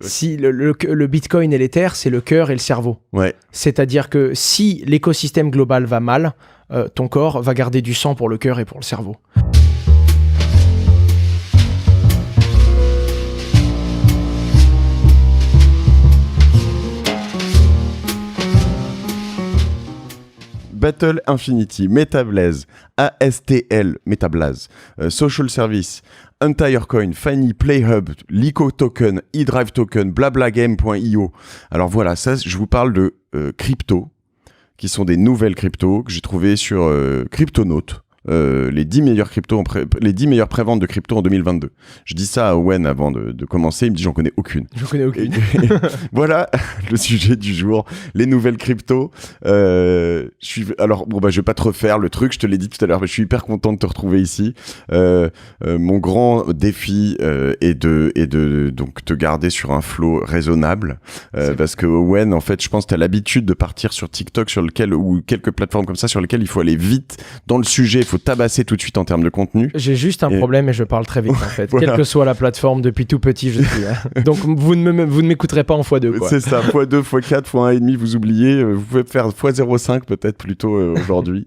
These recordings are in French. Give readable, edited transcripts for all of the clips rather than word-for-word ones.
Si le Bitcoin et l'Ether, c'est le cœur et le cerveau. Ouais. C'est-à-dire que si l'écosystème global va mal, ton corps va garder du sang pour le cœur et pour le cerveau. Battle Infinity, Metablaze, ASTL, Metablaze, Social Service, Entire Coin, Fanny, Playhub, Lico Token, eDrive Token, Blablagame.io. Alors voilà, ça, je vous parle de crypto, qui sont des nouvelles cryptos que j'ai trouvées sur Cryptonautes. Les 10 meilleures préventes de crypto en 2022. Je dis ça à Owen avant de commencer, il me dit j'en connais aucune. Voilà le sujet du jour, les nouvelles cryptos. Je vais pas te refaire le truc, je te l'ai dit tout à l'heure, mais je suis hyper content de te retrouver ici. Mon grand défi est de donc te garder sur un flow raisonnable, parce que Owen, en fait, je pense que tu as l'habitude de partir sur TikTok ou quelques plateformes comme ça sur lesquelles il faut aller vite dans le sujet. Il faut tabasser tout de suite en termes de contenu. J'ai juste un problème et je parle très vite en fait. Voilà. Quelle que soit la plateforme, depuis tout petit, je suis là. Donc vous ne m'écouterez pas en x2. Quoi. C'est ça, x2, x4, x1,5, vous oubliez. Vous pouvez faire x0,5 peut-être plutôt aujourd'hui,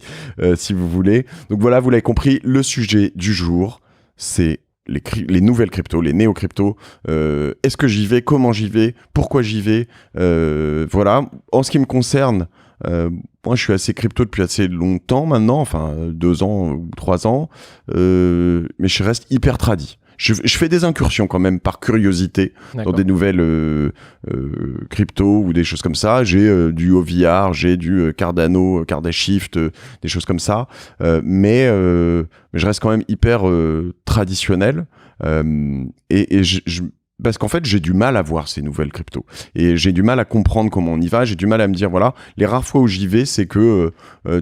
si vous voulez. Donc voilà, vous l'avez compris, le sujet du jour, c'est les nouvelles cryptos, les néo-cryptos. Est-ce que j'y vais? Comment j'y vais? Pourquoi j'y vais? Voilà. En ce qui me concerne, moi je suis assez crypto depuis assez longtemps maintenant, enfin 2 ans ou 3 ans, mais je reste hyper tradi. Je fais des incursions quand même par curiosité dans des nouvelles cryptos ou des choses comme ça. J'ai du OVR, j'ai du Cardano, Cardashift, des choses comme ça, mais je reste quand même hyper traditionnel, parce qu'en fait, j'ai du mal à voir ces nouvelles cryptos. Et j'ai du mal à comprendre comment on y va. J'ai du mal à me dire, voilà, les rares fois où j'y vais, c'est que,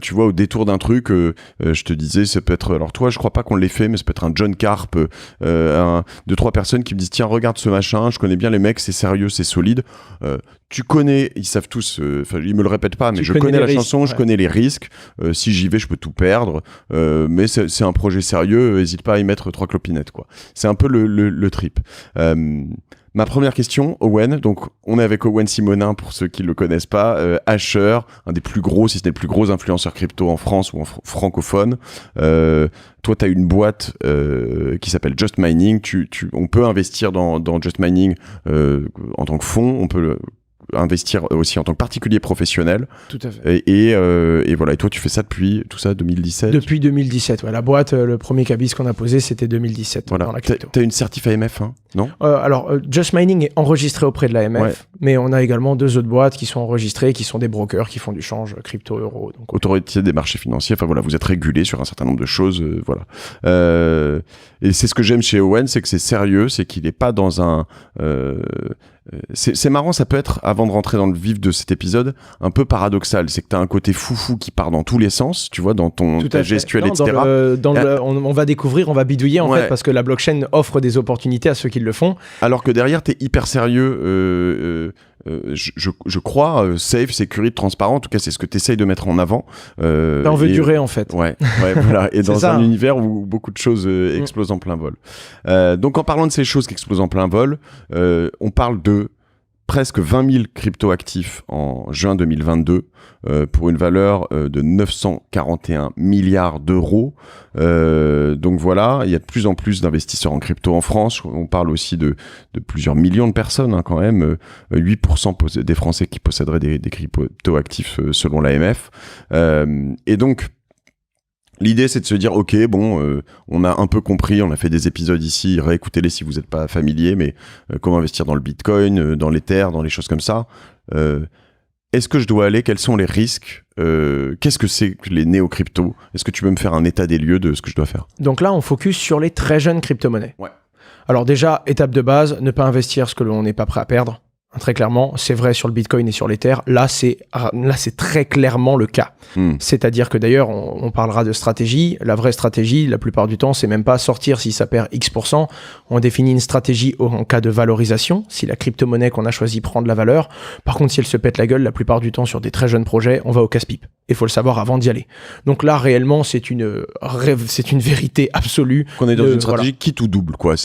tu vois, au détour d'un truc, je te disais, ça peut être... Alors toi, je crois pas qu'on l'ait fait, mais ça peut être un John Carp, 2-3 personnes qui me disent, tiens, regarde ce machin, je connais bien les mecs, c'est sérieux, c'est solide. Tu connais, ils savent tous, ils me le répètent pas, mais je connais la chanson, je connais les risques. Si j'y vais, je peux tout perdre. Mais c'est un projet sérieux, hésite pas à y mettre 3 clopinettes, quoi. C'est un peu le trip. Ma première question, Owen, donc on est avec Owen Simonin pour ceux qui le connaissent pas, hasher, un des plus gros, si ce n'est le plus gros influenceur crypto en France ou en francophone. Toi, tu as une boîte qui s'appelle Just Mining. On peut investir dans Just Mining en tant que fonds, on peut investir aussi en tant que particulier professionnel. Tout à fait. Et voilà. Et toi, tu fais ça depuis 2017 ? Depuis 2017. Ouais. La boîte, le premier cabis qu'on a posé, c'était 2017 voilà. dans la crypto. T'as une certif AMF, hein, non ? Alors, Just Mining est enregistré auprès de l'AMF, mais on a également 2 autres boîtes qui sont enregistrées, qui sont des brokers, qui font du change crypto-euro. Donc, Autorité des marchés financiers. Enfin voilà, vous êtes régulé sur un certain nombre de choses. Voilà. Et c'est ce que j'aime chez Owen, c'est que c'est sérieux, c'est qu'il n'est pas dans un... c'est marrant, ça peut être, avant de rentrer dans le vif de cet épisode, un peu paradoxal. C'est que tu as un côté foufou qui part dans tous les sens, tu vois, dans ta gestuelle, etc. On va découvrir, on va bidouiller en fait, parce que la blockchain offre des opportunités à ceux qui le font. Alors que derrière, tu es hyper sérieux, je crois, safe, sécurité, transparent. En tout cas, c'est ce que tu essayes de mettre en avant. On veut durer, en fait. Ouais, voilà. Et dans un univers où beaucoup de choses explosent en plein vol. Donc, en parlant de ces choses qui explosent en plein vol, on parle de presque 20 000 crypto-actifs en juin 2022 pour une valeur de 941 milliards d'euros. Donc voilà, il y a de plus en plus d'investisseurs en crypto en France. On parle aussi de plusieurs millions de personnes, hein, quand même. 8% des Français qui posséderaient des crypto-actifs selon l'AMF. Et donc, l'idée, c'est de se dire, ok, bon, on a un peu compris, on a fait des épisodes ici, réécoutez-les si vous n'êtes pas familier, mais comment investir dans le Bitcoin, dans l'Ether, dans les choses comme ça. Est-ce que je dois aller? Quels sont les risques? Qu'est-ce que c'est que les néo-cryptos? Est-ce que tu peux me faire un état des lieux de ce que je dois faire? Donc là, on focus sur les très jeunes crypto-monnaies. Ouais. Alors déjà, étape de base, ne pas investir ce que l'on n'est pas prêt à perdre. Très clairement, c'est vrai sur le Bitcoin et sur l'Ether. Là, c'est très clairement le cas. C'est-à-dire que d'ailleurs, on parlera de stratégie. La vraie stratégie, la plupart du temps, c'est même pas sortir si ça perd X%. On définit une stratégie en cas de valorisation, si la crypto-monnaie qu'on a choisi prend de la valeur. Par contre, si elle se pète la gueule, la plupart du temps, sur des très jeunes projets, on va au casse-pipe. Il faut le savoir avant d'y aller. Donc là, réellement, c'est une vérité absolue. Qu'on est dans une stratégie quitte ou double, quoi.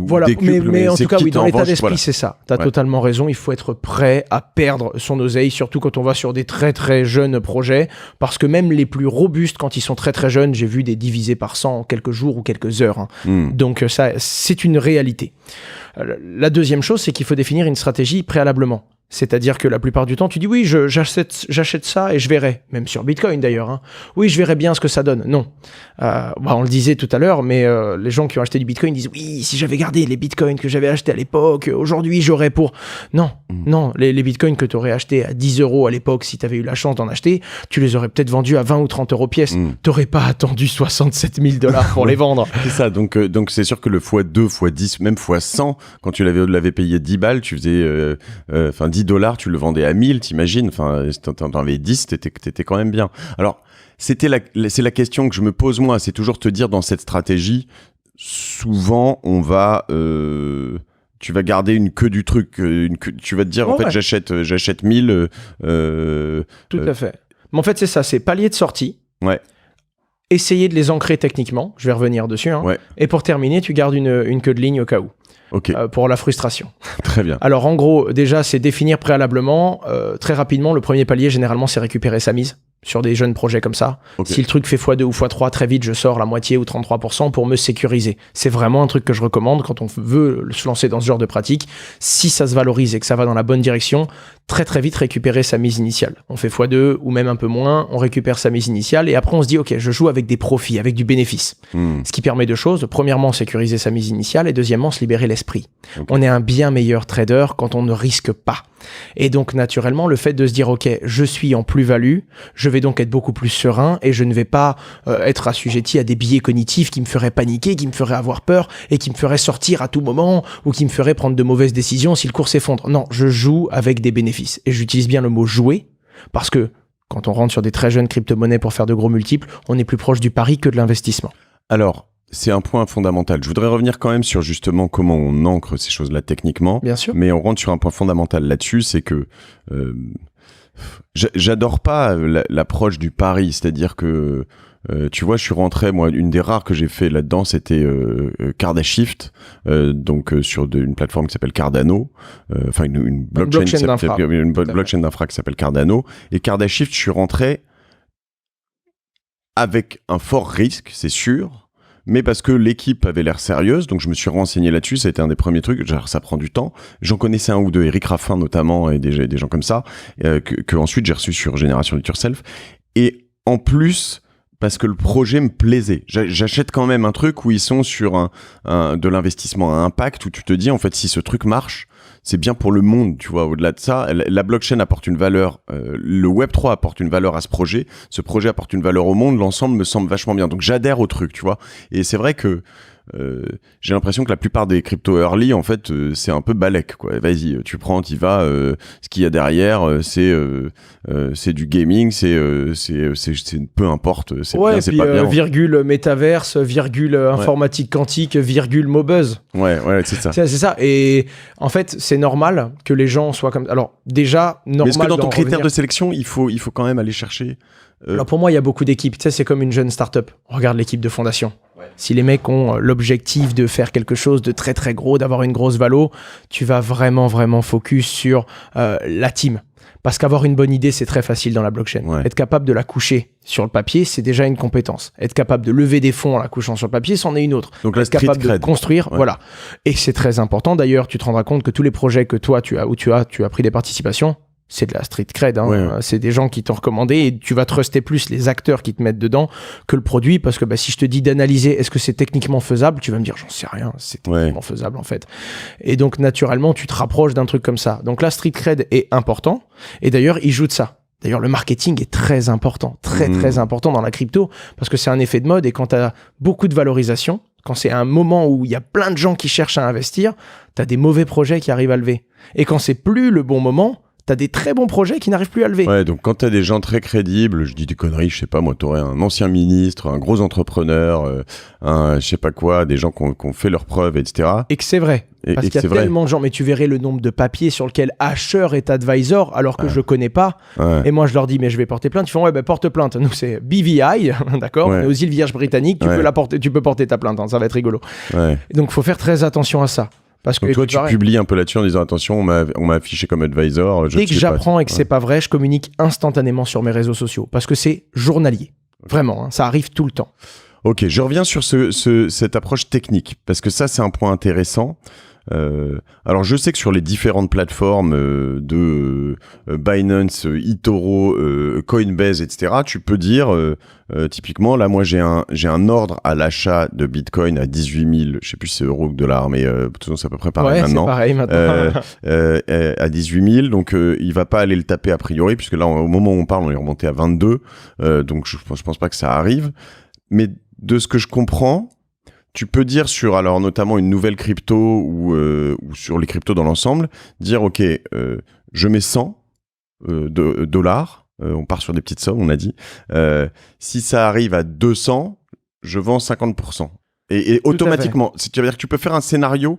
Voilà, décuple, mais en tout cas, oui, dans l'état d'esprit, voilà. c'est ça. T'as totalement raison. Il faut être prêt à perdre son oseille, surtout quand on va sur des très très jeunes projets, parce que même les plus robustes, quand ils sont très très jeunes, j'ai vu des divisés par 100 en quelques jours ou quelques heures. Donc ça, c'est une réalité. La deuxième chose, c'est qu'il faut définir une stratégie préalablement. C'est-à-dire que la plupart du temps, tu dis oui, j'achète ça et je verrai, même sur Bitcoin d'ailleurs. Oui, je verrai bien ce que ça donne. Non. On le disait tout à l'heure, mais les gens qui ont acheté du Bitcoin disent oui, si j'avais gardé les Bitcoins que j'avais achetés à l'époque, aujourd'hui j'aurais pour... Non, les Bitcoins que tu aurais achetés à 10 € à l'époque, si tu avais eu la chance d'en acheter, tu les aurais peut-être vendus à 20 ou 30 € pièce. Tu n'aurais pas attendu 67 000 $ pour les vendre. C'est ça, donc c'est sûr que le x2, x10, même x100, quand tu l'avais payé 10 balles, tu faisais... 10 $, tu le vendais à 1000, t'imagines, t'en avais 10, t'étais quand même bien. Alors, c'est la question que je me pose moi, c'est toujours te dire dans cette stratégie, souvent on va... tu vas garder une queue du truc, tu vas te dire, en fait, j'achète 1000... Tout à fait. Mais en fait, c'est ça, c'est palier de sortie. Ouais. Essayer de les ancrer techniquement, je vais revenir dessus. Ouais. Et pour terminer, tu gardes une queue de ligne au cas où. Okay. Pour la frustration. Très bien. Alors en gros, déjà, c'est définir préalablement, très rapidement, le premier palier, généralement, c'est récupérer sa mise sur des jeunes projets comme ça. Okay. Si le truc fait x2 ou x3, très vite, je sors la moitié ou 33% pour me sécuriser. C'est vraiment un truc que je recommande quand on veut se lancer dans ce genre de pratique. Si ça se valorise et que ça va dans la bonne direction, très très vite récupérer sa mise initiale. On fait x2 ou même un peu moins, on récupère sa mise initiale et après on se dit, ok, je joue avec des profits, avec du bénéfice. Ce qui permet deux choses. Premièrement, sécuriser sa mise initiale et deuxièmement, se libérer l'esprit. Okay. On est un bien meilleur trader quand on ne risque pas. Et donc, naturellement, le fait de se dire, ok, je suis en plus-value, je vais donc être beaucoup plus serein et je ne vais pas être assujetti à des biais cognitifs qui me feraient paniquer, qui me feraient avoir peur et qui me feraient sortir à tout moment ou qui me feraient prendre de mauvaises décisions si le cours s'effondre. Non, je joue avec des bénéfices. Et j'utilise bien le mot jouer parce que quand on rentre sur des très jeunes crypto-monnaies pour faire de gros multiples, on est plus proche du pari que de l'investissement. Alors, c'est un point fondamental. Je voudrais revenir quand même sur justement comment on ancre ces choses-là techniquement. Bien sûr. Mais on rentre sur un point fondamental là-dessus, c'est que j'adore pas l'approche du pari. C'est-à-dire que, tu vois, je suis rentré, moi, une des rares que j'ai fait là-dedans, c'était Cardashift, donc sur une plateforme qui s'appelle Cardano, enfin une blockchain d'infra. Une blockchain d'infra qui s'appelle Cardano. Et Cardashift, je suis rentré avec un fort risque, c'est sûr, mais parce que l'équipe avait l'air sérieuse, donc je me suis renseigné là-dessus, ça a été un des premiers trucs, genre, ça prend du temps. J'en connaissais un ou deux, Eric Raffin notamment, et des gens comme ça, que ensuite j'ai reçu sur Génération Do It Yourself. Et en plus, parce que le projet me plaisait. J'achète quand même un truc où ils sont sur de l'investissement à impact, où tu te dis, en fait, si ce truc marche, c'est bien pour le monde, tu vois. Au-delà de ça, la blockchain apporte une valeur, le Web3 apporte une valeur à ce projet apporte une valeur au monde, l'ensemble me semble vachement bien. Donc j'adhère au truc, tu vois. Et c'est vrai que j'ai l'impression que la plupart des crypto early, en fait, c'est un peu balèque, quoi. Vas-y, tu prends, t'y vas. Ce qu'il y a derrière, c'est du gaming, c'est peu importe, c'est bien, c'est pas bien. Virgule métaverse, virgule informatique quantique, virgule mobuzz. Ouais, c'est ça. C'est ça. Et en fait, c'est normal que les gens soient comme. Alors déjà, normal. Mais est-ce que dans ton critère de sélection, il faut quand même aller chercher. Alors pour moi, il y a beaucoup d'équipes. Tu sais, c'est comme une jeune start-up. Regarde l'équipe de fondation. Ouais. Si les mecs ont l'objectif de faire quelque chose de très très gros, d'avoir une grosse valo, tu vas vraiment vraiment focus sur la team. Parce qu'avoir une bonne idée, c'est très facile dans la blockchain. Ouais. Être capable de la coucher sur le papier, c'est déjà une compétence. Être capable de lever des fonds en la couchant sur le papier, c'en est une autre. Donc être capable de construire, voilà. Et c'est très important. D'ailleurs, tu te rendras compte que tous les projets que toi, tu as pris des participations, c'est de la street cred, hein. Ouais. C'est des gens qui t'ont recommandé et tu vas truster plus les acteurs qui te mettent dedans que le produit, parce que si je te dis d'analyser est-ce que c'est techniquement faisable, tu vas me dire j'en sais rien, c'est techniquement faisable en fait. Et donc naturellement tu te rapproches d'un truc comme ça. Donc la street cred est important et d'ailleurs il joue de ça. D'ailleurs, le marketing est très important, très important dans la crypto, parce que c'est un effet de mode et quand tu as beaucoup de valorisation, quand c'est un moment où il y a plein de gens qui cherchent à investir, t'as des mauvais projets qui arrivent à lever. Et quand c'est plus le bon moment, t'as des très bons projets qui n'arrivent plus à lever. Ouais, donc quand t'as des gens très crédibles, je dis des conneries, je sais pas, moi, t'aurais un ancien ministre, un gros entrepreneur, un je sais pas quoi, des gens qui ont fait leurs preuves, etc. Et que c'est vrai. Parce qu'il y a tellement de gens, mais tu verrais le nombre de papiers sur lequel Asher est advisor, alors que je connais pas. Ouais. Et moi, je leur dis, mais je vais porter plainte. Ils font, ouais, porte plainte. Nous, c'est BVI, d'accord. Ouais. On est aux îles Vierges britanniques, tu peux porter ta plainte, hein, ça va être rigolo. Ouais. Donc, faut faire très attention à ça. Parce donc que toi, tu publies un peu là-dessus en disant attention, on m'a affiché comme advisor. Dès que j'apprends et que c'est pas vrai, je communique instantanément sur mes réseaux sociaux parce que c'est journalier. Vraiment, hein, ça arrive tout le temps. Ok, je reviens sur cette approche technique parce que ça, c'est un point intéressant. Alors je sais que sur les différentes plateformes de Binance, eToro, Coinbase, etc., tu peux dire typiquement là moi j'ai un ordre à l'achat de Bitcoin à 18 000, je sais plus si c'est euros ou dollars, mais de toute façon c'est à peu près pareil maintenant. C'est pareil maintenant. À 18 000, donc il va pas aller le taper a priori puisque là au moment où on parle on est remonté à 22, donc je pense pas que ça arrive, mais de ce que je comprends. Tu peux dire sur, alors notamment une nouvelle crypto ou sur les cryptos dans l'ensemble, dire ok, je mets 100 dollars, on part sur des petites sommes, on a dit. Si ça arrive à 200, je vends 50%. Et automatiquement, tu veux dire que tu peux faire un scénario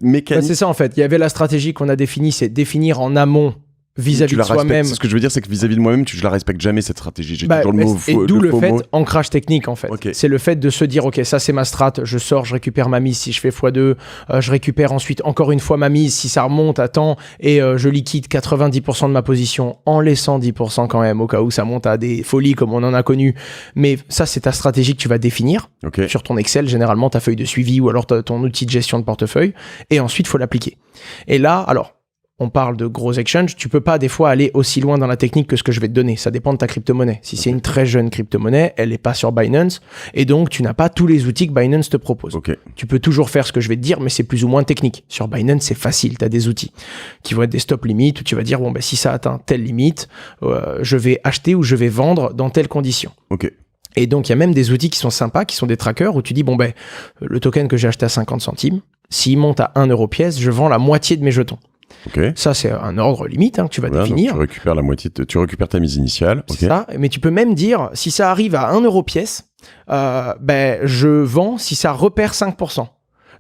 mécanique. C'est ça en fait. Il y avait la stratégie qu'on a définie, c'est définir en amont. Vis-à-vis de soi-même. Ce que je veux dire, c'est que vis-à-vis de moi-même, je la respecte jamais cette stratégie. J'ai toujours le mot et d'où le fait, ancrage technique en fait. Okay. C'est le fait de se dire, ok, ça c'est ma strat, je sors, je récupère ma mise si je fais x2, je récupère ensuite encore une fois ma mise si ça remonte à temps et je liquide 90% de ma position en laissant 10% quand même au cas où ça monte à des folies comme on en a connu. Mais ça, c'est ta stratégie que tu vas définir sur ton Excel, généralement ta feuille de suivi ou alors ton outil de gestion de portefeuille et ensuite il faut l'appliquer. Et là, alors, on parle de gros exchanges, tu peux pas des fois aller aussi loin dans la technique que ce que je vais te donner. Ça dépend de ta crypto-monnaie. Si c'est une très jeune crypto-monnaie, elle est pas sur Binance et donc tu n'as pas tous les outils que Binance te propose. Tu peux toujours faire ce que je vais te dire, mais c'est plus ou moins technique. Sur Binance, c'est facile. Tu as des outils qui vont être des stop limits où tu vas dire, bon, si ça atteint telle limite, je vais acheter ou je vais vendre dans telles conditions. Et donc, il y a même des outils qui sont sympas, qui sont des trackers où tu dis, le token que j'ai acheté à 50 centimes, s'il monte à 1 euro pièce, je vends la moitié de mes jetons. Ça, c'est un ordre limite que tu vas définir. Tu récupères la moitié, tu récupères ta mise initiale. C'est ça, mais tu peux même dire, si ça arrive à 1 euro pièce, je vends si ça repère 5%.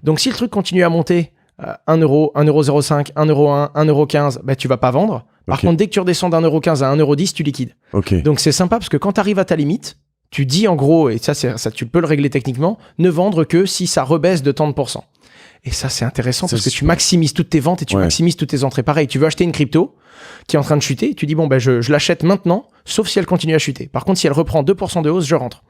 Donc, si le truc continue à monter, 1 euro, 1,05 €, 1 euro 1, 1 euro 15, tu vas pas vendre. Par contre, dès que tu redescends d'1 euro 15 à 1 euro 10, tu liquides. Donc, c'est sympa parce que quand tu arrives à ta limite, tu dis en gros, et ça, tu peux le régler techniquement, ne vendre que si ça rebaisse de tant de pourcents. Et ça, c'est intéressant parce que tu maximises toutes tes ventes et tu maximises toutes tes entrées. Pareil, tu veux acheter une crypto qui est en train de chuter, tu dis, je l'achète maintenant, sauf si elle continue à chuter. Par contre, si elle reprend 2% de hausse, je rentre.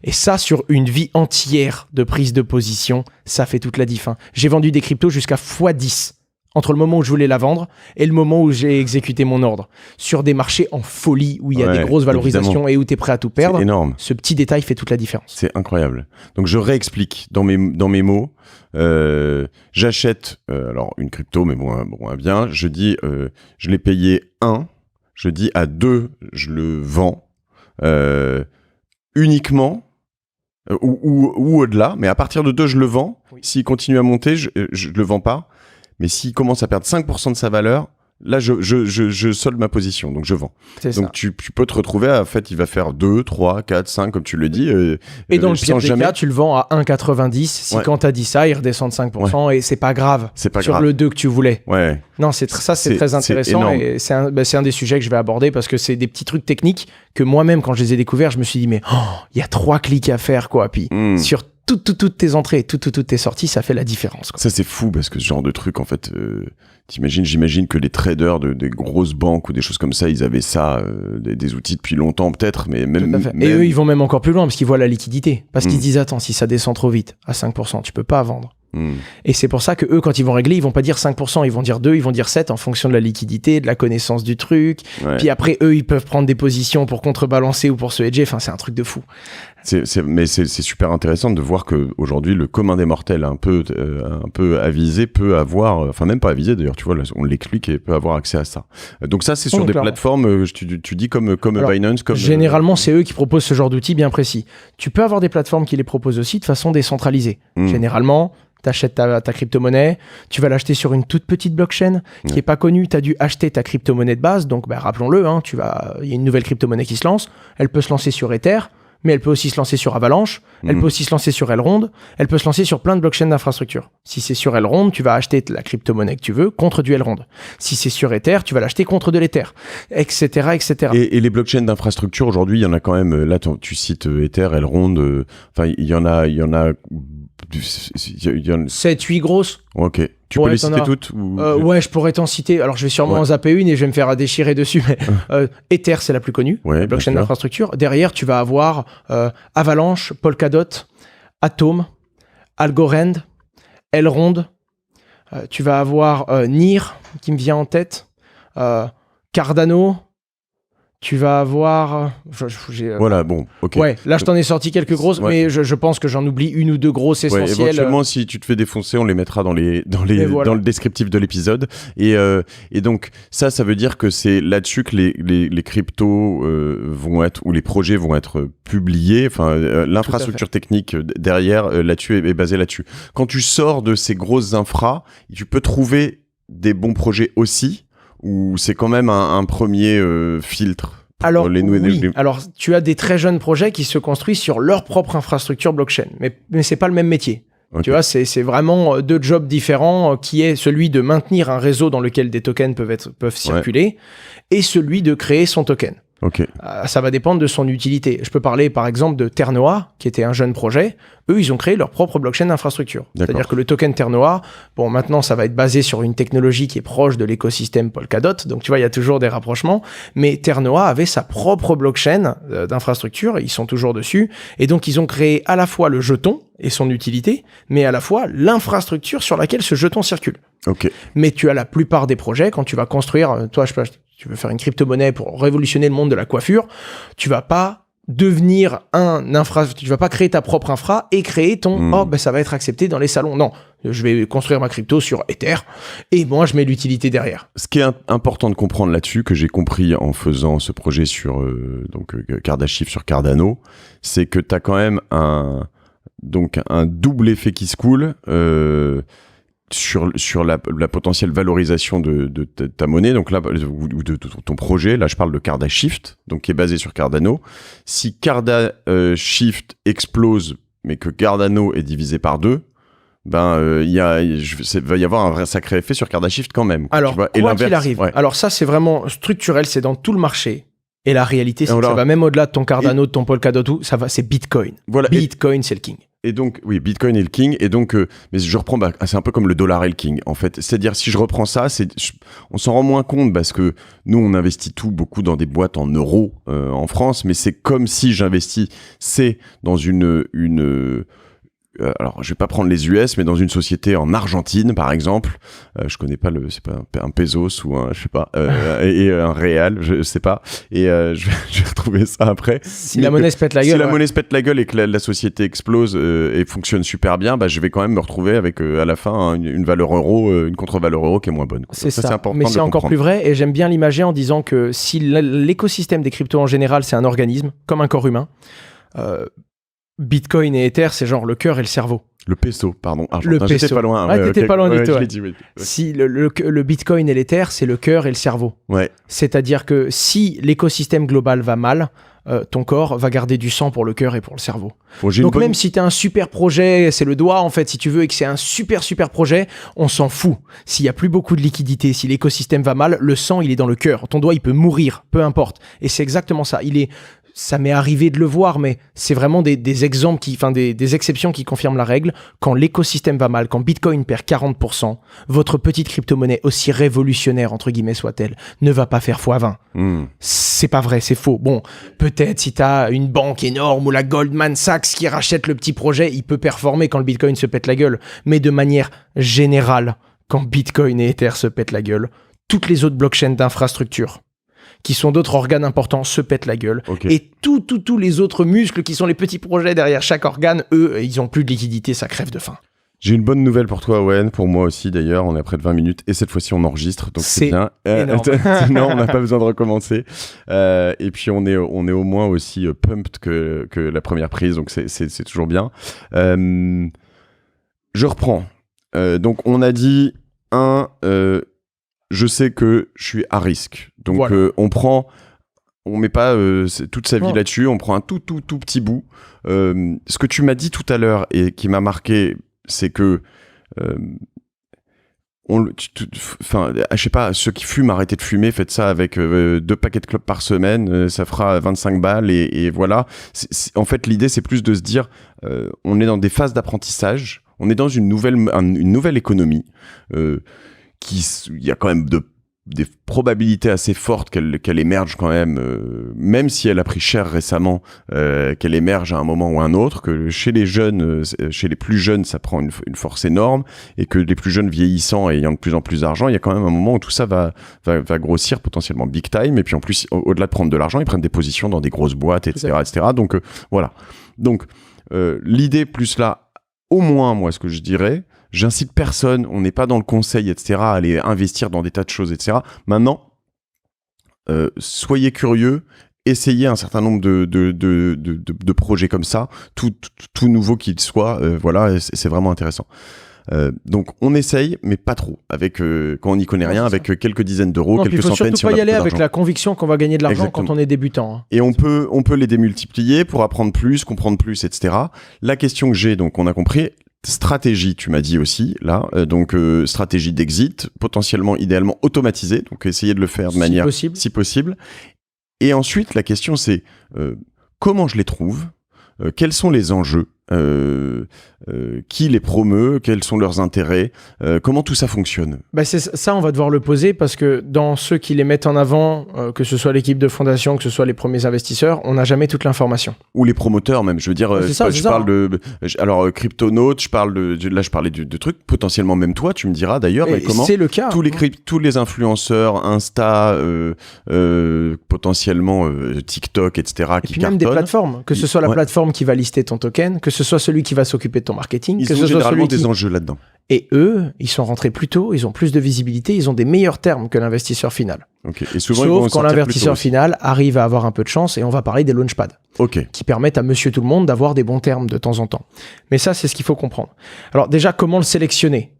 Et ça, sur une vie entière de prise de position, ça fait toute la diff. J'ai vendu des cryptos jusqu'à x10 entre le moment où je voulais la vendre et le moment où j'ai exécuté mon ordre. Sur des marchés en folie, où il y a des grosses valorisations évidemment. Et où tu es prêt à tout perdre. C'est énorme. Ce petit détail fait toute la différence. C'est incroyable. Donc, je réexplique dans mes mots. J'achète alors une crypto, mais un bien. Je dis, je l'ai payé 1. Je dis à 2, je le vends uniquement ou au-delà. Mais à partir de 2, je le vends. S'il continue à monter, je le vends pas. Mais s'il commence à perdre 5% de sa valeur, là, je solde ma position, donc je vends. Donc tu peux te retrouver, en fait, il va faire 2, 3, 4, 5, comme tu le dis. Et dans le pire des cas, tu le vends à 1,90. Si quand tu as dit ça, il redescend de 5% et c'est pas grave. C'est pas sur grave. Le 2 que tu voulais. Non, c'est très intéressant et c'est un des sujets que je vais aborder parce que c'est des petits trucs techniques que moi-même, quand je les ai découverts, je me suis dit, mais il y a 3 clics à faire, quoi. Puis sur toutes tes entrées, toutes tes sorties, ça fait la différence, quoi. Ça, c'est fou parce que ce genre de truc, en fait, j'imagine que les traders des grosses banques ou des choses comme ça, ils avaient ça, des outils depuis longtemps peut-être, mais même... Et eux, ils vont même encore plus loin parce qu'ils voient la liquidité. Parce qu'ils disent, attends, si ça descend trop vite, à 5%, tu peux pas vendre. Et c'est pour ça que eux, quand ils vont régler, ils vont pas dire 5%, ils vont dire 2, ils vont dire 7 en fonction de la liquidité, de la connaissance du truc. Puis après, eux, ils peuvent prendre des positions pour contrebalancer ou pour se hedger. Enfin, c'est un truc de fou. Mais c'est super intéressant de voir que aujourd'hui le commun des mortels un peu avisé peut avoir, enfin même pas avisé d'ailleurs, tu vois, là, on l'explique et peut avoir accès à ça. Donc ça, c'est sur des plateformes, tu dis comme alors, Binance, comme généralement, c'est eux qui proposent ce genre d'outils bien précis. Tu peux avoir des plateformes qui les proposent aussi de façon décentralisée. Généralement, t'achètes ta crypto-monnaie, tu vas l'acheter sur une toute petite blockchain qui est pas connue, t'as dû acheter ta crypto-monnaie de base, donc rappelons-le, il y a une nouvelle crypto-monnaie qui se lance, elle peut se lancer sur Ether, mais elle peut aussi se lancer sur Avalanche, elle peut aussi se lancer sur Elrond, elle peut se lancer sur plein de blockchains d'infrastructure. Si c'est sur Elrond, tu vas acheter la crypto-monnaie que tu veux contre du Elrond. Si c'est sur Ether, tu vas l'acheter contre de l'Ether, etc., etc. Et les blockchains d'infrastructure, aujourd'hui, il y en a quand même, là tu cites Ether, Elrond, enfin il y en a 7-8 grosses. Ok. Tu peux les citer toutes Ouais, je pourrais t'en citer. Alors, je vais sûrement en zapper une et je vais me faire déchirer dessus. Mais Ether, c'est la plus connue, la blockchain d'infrastructure. Derrière, tu vas avoir Avalanche, Polkadot, Atom, Algorand, Elrond. Tu vas avoir NIR, qui me vient en tête. Cardano. Tu vas avoir... Voilà, bon, ok. Ouais, là, je t'en ai sorti quelques grosses, mais je pense que j'en oublie une ou deux grosses essentielles. Éventuellement, si tu te fais défoncer, on les mettra dans le descriptif de l'épisode. Et donc, ça veut dire que c'est là-dessus que les cryptos vont être, ou les projets vont être publiés. Enfin, l'infrastructure technique derrière, là-dessus, est basée là-dessus. Quand tu sors de ces grosses infras, tu peux trouver des bons projets aussi, ou c'est quand même un premier filtre? Alors, alors, tu as des très jeunes projets qui se construisent sur leur propre infrastructure blockchain, mais c'est pas le même métier. Okay. Tu vois, c'est vraiment deux jobs différents, qui est celui de maintenir un réseau dans lequel des tokens peuvent circuler, et celui de créer son token. Okay. Ça va dépendre de son utilité. Je peux parler par exemple de Ternoa, qui était un jeune projet. Eux, ils ont créé leur propre blockchain d'infrastructure. C'est-à-dire que le token Ternoa, bon, maintenant, ça va être basé sur une technologie qui est proche de l'écosystème Polkadot. Donc, tu vois, il y a toujours des rapprochements. Mais Ternoa avait sa propre blockchain d'infrastructure. Ils sont toujours dessus. Et donc, ils ont créé à la fois le jeton et son utilité, mais à la fois l'infrastructure sur laquelle ce jeton circule. Okay. Mais tu as la plupart des projets, quand tu vas construire, toi, tu veux faire une crypto-monnaie pour révolutionner le monde de la coiffure, tu vas pas devenir tu vas pas créer ta propre infra et créer ton ça va être accepté dans les salons. Non, je vais construire ma crypto sur Ether et moi je mets l'utilité derrière. Ce qui est important de comprendre là-dessus, que j'ai compris en faisant ce projet sur Cardashift sur Cardano, c'est que tu as quand même un double effet qui se coule sur la potentielle valorisation de ta monnaie, donc là, ou de ton projet. Là, je parle de Cardashift, donc qui est basé sur Cardano. Si Cardashift explose, mais que Cardano est divisé par 2, va y avoir un vrai sacré effet sur Cardashift quand même. Alors, tu vois, quoi qu'il arrive. Ouais. Alors ça, c'est vraiment structurel, c'est dans tout le marché. Et la réalité, c'est que ça va même au-delà de ton Cardano, de ton Polkadot, tout, c'est Bitcoin. Voilà. Bitcoin, c'est le king. Et donc, oui, Bitcoin est le king. Et donc, mais je reprends, c'est un peu comme le dollar est le king, en fait. C'est-à-dire, si je reprends ça, on s'en rend moins compte parce que nous, on investit beaucoup dans des boîtes en euros en France, mais c'est comme si j'investissais dans alors, je vais pas prendre les US, mais dans une société en Argentine, par exemple. Je connais pas c'est pas un pesos ou un, je sais pas, et un réal, je sais pas. Et je vais retrouver ça après. Si la monnaie se pète la gueule. Si la monnaie se pète la gueule et que la société explose et fonctionne super bien, je vais quand même me retrouver avec à la fin une valeur euro, une contre-valeur euro qui est moins bonne. C'est ça. C'est important. Mais c'est encore plus vrai. Et j'aime bien l'imager en disant que si l'écosystème des cryptos en général, c'est un organisme, comme un corps humain, Bitcoin et Ether, c'est genre le cœur et le cerveau. Le peso, pardon. Le peso. J'étais pas loin. Ouais, t'étais pas loin du tout. Ouais. Si le Bitcoin et l'Ether, c'est le cœur et le cerveau. Ouais. C'est-à-dire que si l'écosystème global va mal, ton corps va garder du sang pour le cœur et pour le cerveau. Bon, donc même si t'as un super projet, c'est le doigt en fait, si tu veux, et que c'est un super projet, on s'en fout. S'il y a plus beaucoup de liquidité, si l'écosystème va mal, le sang il est dans le cœur. Ton doigt il peut mourir, peu importe. Et c'est exactement ça. Ça m'est arrivé de le voir, mais c'est vraiment des exemples des exceptions qui confirment la règle. Quand l'écosystème va mal, quand Bitcoin perd 40%, votre petite crypto-monnaie, aussi révolutionnaire, entre guillemets, soit-elle, ne va pas faire x20. C'est pas vrai, c'est faux. Bon, peut-être si t'as une banque énorme ou la Goldman Sachs qui rachète le petit projet, il peut performer quand le Bitcoin se pète la gueule. Mais de manière générale, quand Bitcoin et Ether se pètent la gueule, toutes les autres blockchains d'infrastructure, qui sont d'autres organes importants, se pètent la gueule. Okay. Et tous les autres muscles qui sont les petits projets derrière chaque organe, eux, ils ont plus de liquidité, ça crève de faim. J'ai une bonne nouvelle pour toi, Owen, pour moi aussi d'ailleurs. On est à près de 20 minutes et cette fois-ci on enregistre, donc c'est bien. Non, on n'a pas besoin de recommencer. Et puis on est au moins aussi pumped que la première prise, donc c'est toujours bien. Je reprends. Donc on a dit je sais que je suis à risque. Donc voilà. On met pas toute sa vie là-dessus, on prend un tout petit bout. Ce que tu m'as dit tout à l'heure et qui m'a marqué, c'est que je sais pas, ceux qui fument, arrêtez de fumer, faites ça avec 2 paquets de clopes par semaine, ça fera 25 balles et voilà. En fait, l'idée, c'est plus de se dire, on est dans des phases d'apprentissage, on est dans une nouvelle économie, il y a quand même des probabilités assez fortes qu'elle émerge quand même si elle a pris cher récemment, qu'elle émerge à un moment ou à un autre, que chez les jeunes, chez les plus jeunes, ça prend une force énorme, et que les plus jeunes vieillissant et ayant de plus en plus d'argent, il y a quand même un moment où tout ça va grossir potentiellement big time, et puis en plus, au-delà de prendre de l'argent, ils prennent des positions dans des grosses boîtes, etc. Donc, voilà. Donc, l'idée plus là, au moins, moi, ce que je dirais, j'incite personne, on n'est pas dans le conseil, etc., à aller investir dans des tas de choses, etc. Maintenant, soyez curieux, essayez un certain nombre de projets comme ça, tout nouveau qu'ils soient, voilà, c'est vraiment intéressant. Donc on essaye, mais pas trop, avec quand on n'y connaît rien, avec quelques dizaines d'euros, quelques centaines. Il faut surtout pas y aller avec la conviction qu'on va gagner de l'argent. Exactement. Quand on est débutant. Hein. Et on peut les démultiplier pour apprendre plus, comprendre plus, etc. La question que j'ai, donc on a compris, stratégie, tu m'as dit aussi, là, donc stratégie d'exit, potentiellement, idéalement automatisée, donc essayer de le faire de manière si possible. Et ensuite, la question c'est comment je les trouve, quels sont les enjeux, qui les promeut, quels sont leurs intérêts, comment tout ça fonctionne. C'est ça, on va devoir le poser, parce que dans ceux qui les mettent en avant, que ce soit l'équipe de fondation, que ce soit les premiers investisseurs, on n'a jamais toute l'information. Ou les promoteurs même, je veux dire, alors Cryptonaut, je parlais de trucs, potentiellement même toi, tu me diras d'ailleurs, mais comment c'est le cas. Tous les influenceurs, Insta, potentiellement TikTok, etc. Et puis même des plateformes, que ce soit la plateforme qui va lister ton token, que ce soit celui qui va s'occuper de ton marketing. Ils ont généralement des enjeux là-dedans. Et eux, ils sont rentrés plus tôt, ils ont plus de visibilité, ils ont des meilleurs termes que l'investisseur final. Okay. Et souvent, sauf quand l'investisseur final arrive à avoir un peu de chance, et on va parler des launchpads, qui permettent à monsieur tout le monde d'avoir des bons termes de temps en temps. Mais ça, c'est ce qu'il faut comprendre. Alors déjà, comment le sélectionner ?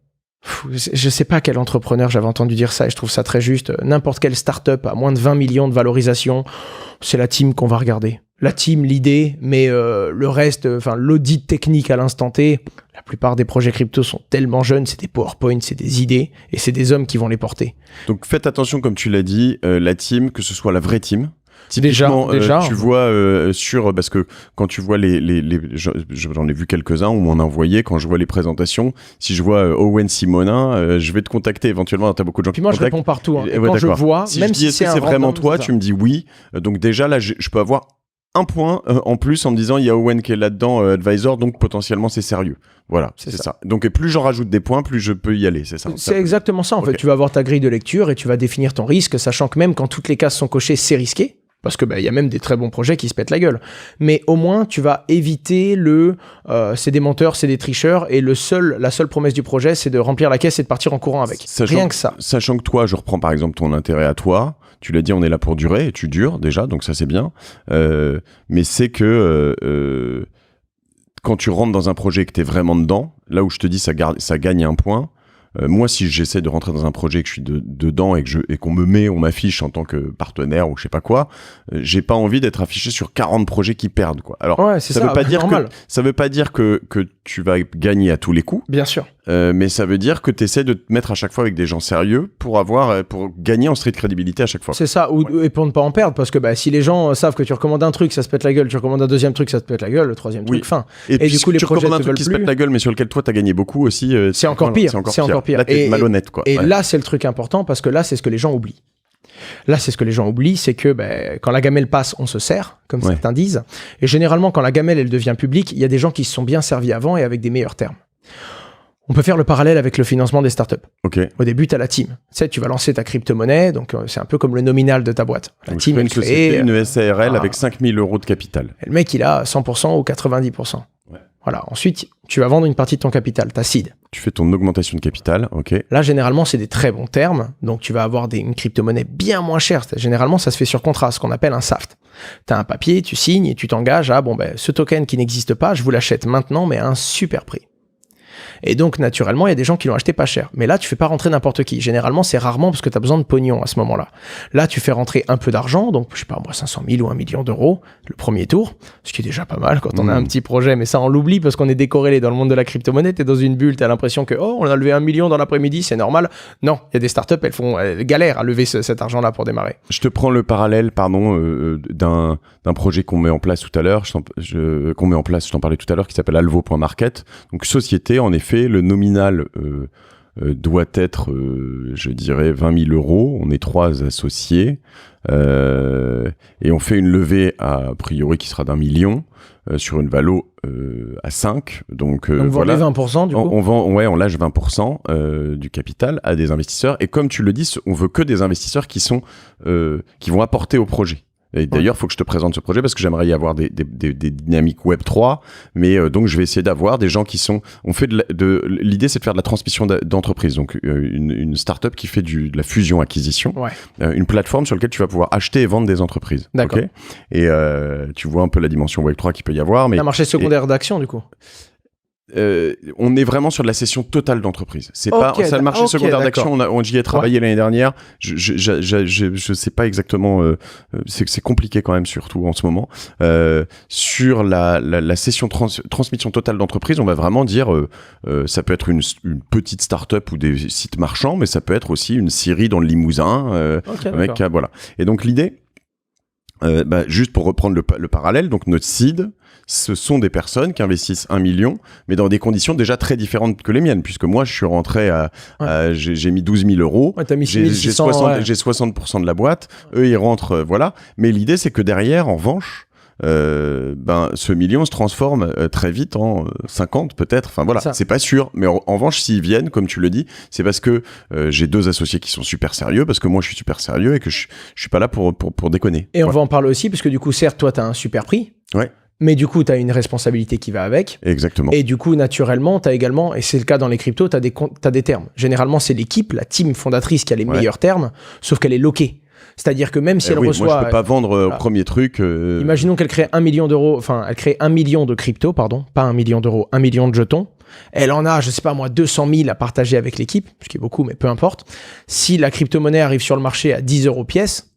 Je sais pas quel entrepreneur, j'avais entendu dire ça et je trouve ça très juste. N'importe quelle start-up à moins de 20 millions de valorisation, c'est la team qu'on va regarder. La team, l'idée, mais le reste, l'audit technique à l'instant T, la plupart des projets crypto sont tellement jeunes, c'est des PowerPoint, c'est des idées et c'est des hommes qui vont les porter. Donc faites attention, comme tu l'as dit, la team, que ce soit la vraie team. Déjà, tu vois parce que quand tu vois j'en ai vu quelques-uns où on m'en a envoyé, quand je vois les présentations, si je vois Owen Simonin, je vais te contacter éventuellement, t'as beaucoup de gens qui me contactent. Puis moi je réponds partout, et quand je vois, si même je dis, si c'est vraiment toi, tu me dis oui, donc déjà là je peux avoir un point en plus en me disant il y a Owen qui est là-dedans, advisor, donc potentiellement c'est sérieux. Voilà, c'est ça. Donc et plus j'en rajoute des points, plus je peux y aller, c'est ça. C'est exactement ça en fait. Tu vas avoir ta grille de lecture et tu vas définir ton risque, sachant que même quand toutes les cases sont cochées, c'est risqué. Parce que y a même des très bons projets qui se pètent la gueule. Mais au moins, tu vas éviter c'est des menteurs, c'est des tricheurs, et la seule promesse du projet, c'est de remplir la caisse et de partir en courant avec. Rien que ça. Sachant que toi, je reprends par exemple ton intérêt à toi, tu l'as dit, on est là pour durer, et tu dures déjà, donc ça c'est bien. Mais c'est que quand tu rentres dans un projet et que tu es vraiment dedans, là où je te dis ça gagne un point. Moi, si j'essaie de rentrer dans un projet que je suis dedans et qu'on on m'affiche en tant que partenaire ou je sais pas quoi, j'ai pas envie d'être affiché sur 40 projets qui perdent, quoi. Alors, ça veut pas dire que tu vas gagner à tous les coups. Bien sûr. Mais ça veut dire que tu essaies de te mettre à chaque fois avec des gens sérieux pour gagner en street crédibilité à chaque fois. C'est ça, et pour ne pas en perdre, parce que si les gens savent que tu recommandes un truc, ça se pète la gueule, tu recommandes un deuxième truc, ça se pète la gueule, le troisième truc, fin. Et du coup, les projets tu recommandes un truc qui se pète la gueule, mais sur lequel toi t'as gagné beaucoup aussi. C'est encore pire. Là, t'es malhonnête, quoi. Et là, c'est le truc important, parce que là, c'est ce que les gens oublient. Là, c'est ce que les gens oublient, c'est que quand la gamelle passe, on se sert, comme certains disent. Et généralement, quand la gamelle, elle devient publique, il y a des gens qui se sont bien servis avant et avec des meilleurs termes. On peut faire le parallèle avec le financement des startups. Ok. Au début, tu as la team. Tu sais, tu vas lancer ta crypto-monnaie, donc c'est un peu comme le nominal de ta boîte. La Donc, team est une créée. société, une SARL avec 5 000 € de capital. Et le mec, il a 100% ou 90%. Ouais. Voilà. Ensuite, tu vas vendre une partie de ton capital, ta seed. Tu fais ton augmentation de capital, ok. Là, généralement, c'est des très bons termes. Donc, tu vas avoir une crypto-monnaie bien moins chère. Généralement, ça se fait sur contrat, ce qu'on appelle un SAFT. Tu as un papier, tu signes et tu t'engages à, ce token qui n'existe pas, je vous l'achète maintenant, mais à un super prix. Et donc, naturellement, il y a des gens qui l'ont acheté pas cher. Mais là, tu fais pas rentrer n'importe qui. Généralement, c'est rarement parce que tu as besoin de pognon à ce moment-là. Là, tu fais rentrer un peu d'argent, donc, je sais pas, moi, 500 000 ou 1 million d'euros, le premier tour, ce qui est déjà pas mal quand on a un petit projet. Mais ça, on l'oublie parce qu'on est décorrélé dans le monde de la crypto-monnaie. T'es dans une bulle, t'as l'impression que, on a levé 1 million dans l'après-midi, c'est normal. Non, il y a des startups, elles galèrent à lever cet argent-là pour démarrer. Je te prends le parallèle, d'un projet qu'on met en place tout à l'heure, je t'en parlais tout à l'heure, qui s'appelle Alvo.market. Donc, société, en effet, le nominal doit être, je dirais, 20 000 €. On est 3 associés et on fait une levée a priori qui sera d'1 million sur une valo à 5. Donc vous voilà. vendez 20% du coup. On lâche 20% du capital à des investisseurs. Et comme tu le dis, on veut que des investisseurs qui vont apporter au projet. Et d'ailleurs, il faut que je te présente ce projet parce que j'aimerais y avoir des dynamiques Web3. Mais donc, je vais essayer d'avoir des gens qui sont... L'idée, c'est de faire de la transmission d'entreprise. Donc, une startup qui fait de la fusion-acquisition. Ouais. Une plateforme sur laquelle tu vas pouvoir acheter et vendre des entreprises. D'accord. Okay, et tu vois un peu la dimension Web3 qu'il peut y avoir. Mais un marché secondaire d'action, du coup. On est vraiment sur de la cession totale d'entreprise. C'est pas ça, le marché secondaire d'action. On y a travaillé l'année dernière. Je sais pas exactement. C'est compliqué quand même, surtout en ce moment. Sur la cession transmission totale d'entreprise, on va vraiment dire ça peut être une petite start-up ou des sites marchands, mais ça peut être aussi une scierie dans le Limousin. Voilà. Et donc l'idée, juste pour reprendre le parallèle, donc notre seed, ce sont des personnes qui investissent 1 million, mais dans des conditions déjà très différentes que les miennes, puisque moi, je suis rentré j'ai mis 12 000 €. Ouais, t'as mis 6 600, j'ai 60% de la boîte. Eux, ils rentrent, voilà. Mais l'idée, c'est que derrière, en revanche, ce million se transforme très vite en 50 peut-être. Enfin voilà, c'est pas sûr. Mais en revanche, s'ils viennent, comme tu le dis, c'est parce que j'ai 2 associés qui sont super sérieux, parce que moi, je suis super sérieux et que je suis pas là pour déconner. Et on va en parler aussi, parce que du coup, certes, toi, t'as un super prix. Ouais. Mais du coup, tu as une responsabilité qui va avec. Exactement. Et du coup, naturellement, tu as également, et c'est le cas dans les cryptos, tu as des termes. Généralement, c'est l'équipe, la team fondatrice qui a les meilleurs termes, sauf qu'elle est loquée. C'est-à-dire que même si elle reçoit... Moi, je peux pas vendre au premier truc... Imaginons qu'elle crée 1 million d'euros, enfin, elle crée 1 million de cryptos, pardon, pas 1 million d'euros, 1 million de jetons. Elle en a, je sais pas moi, 200 000 à partager avec l'équipe, ce qui est beaucoup, mais peu importe. Si la crypto-monnaie arrive sur le marché à 10 € pièce,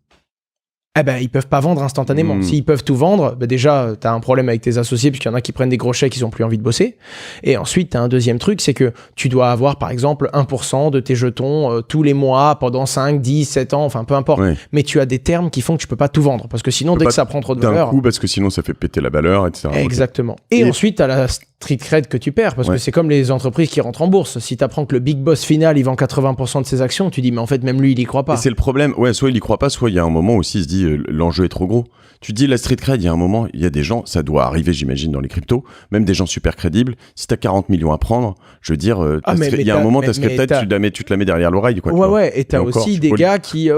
ils peuvent pas vendre instantanément. S'ils peuvent tout vendre, déjà, tu as un problème avec tes associés puisqu'il y en a qui prennent des gros chèques, ils ont plus envie de bosser. Et ensuite, tu as un deuxième truc, c'est que tu dois avoir, par exemple, 1% de tes jetons tous les mois pendant 5, 10, 7 ans, enfin, peu importe. Oui. Mais tu as des termes qui font que tu peux pas tout vendre parce que sinon, dès que ça prend trop de valeur... D'un coup, parce que sinon, ça fait péter la valeur, etc. Exactement. Et ensuite, tu as la street cred que tu perds parce que c'est comme les entreprises qui rentrent en bourse. Si tu apprends que le big boss final, il vend 80% de ses actions, tu dis, mais en fait, même lui, il y croit pas. Et c'est le problème. Ouais, soit il y croit pas, soit il y a un moment aussi, il se dit, l'enjeu est trop gros. Tu dis la street cred, il y a un moment, il y a des gens, ça doit arriver, j'imagine, dans les cryptos, même des gens super crédibles. Si tu as 40 millions à prendre, je veux dire, il y a un moment, tu te la mets derrière l'oreille. Quoi, ouais, et tu as aussi des gars qui,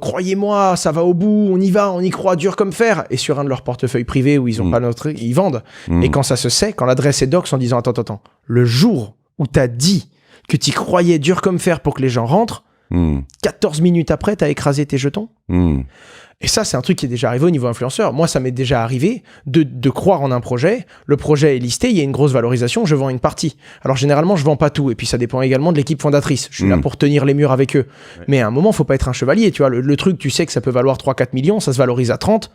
croyez-moi, ça va au bout, on y va, on y croit dur comme fer. Et sur un de leurs portefeuilles privés où ils ont pas notre, ils vendent. Et quand ça se sait, quand l'adresse est dox en disant, attends, le jour où tu as dit que tu croyais dur comme fer pour que les gens rentrent, 14 minutes après, tu as écrasé tes jetons. Et ça, c'est un truc qui est déjà arrivé au niveau influenceur. Moi, ça m'est déjà arrivé de croire en un projet. Le projet est listé, il y a une grosse valorisation, je vends une partie. Alors, généralement, je vends pas tout. Et puis, ça dépend également de l'équipe fondatrice. Je suis là pour tenir les murs avec eux. Ouais. Mais à un moment, faut pas être un chevalier. Tu vois, le truc, tu sais que ça peut valoir 3-4 millions, ça se valorise à 30.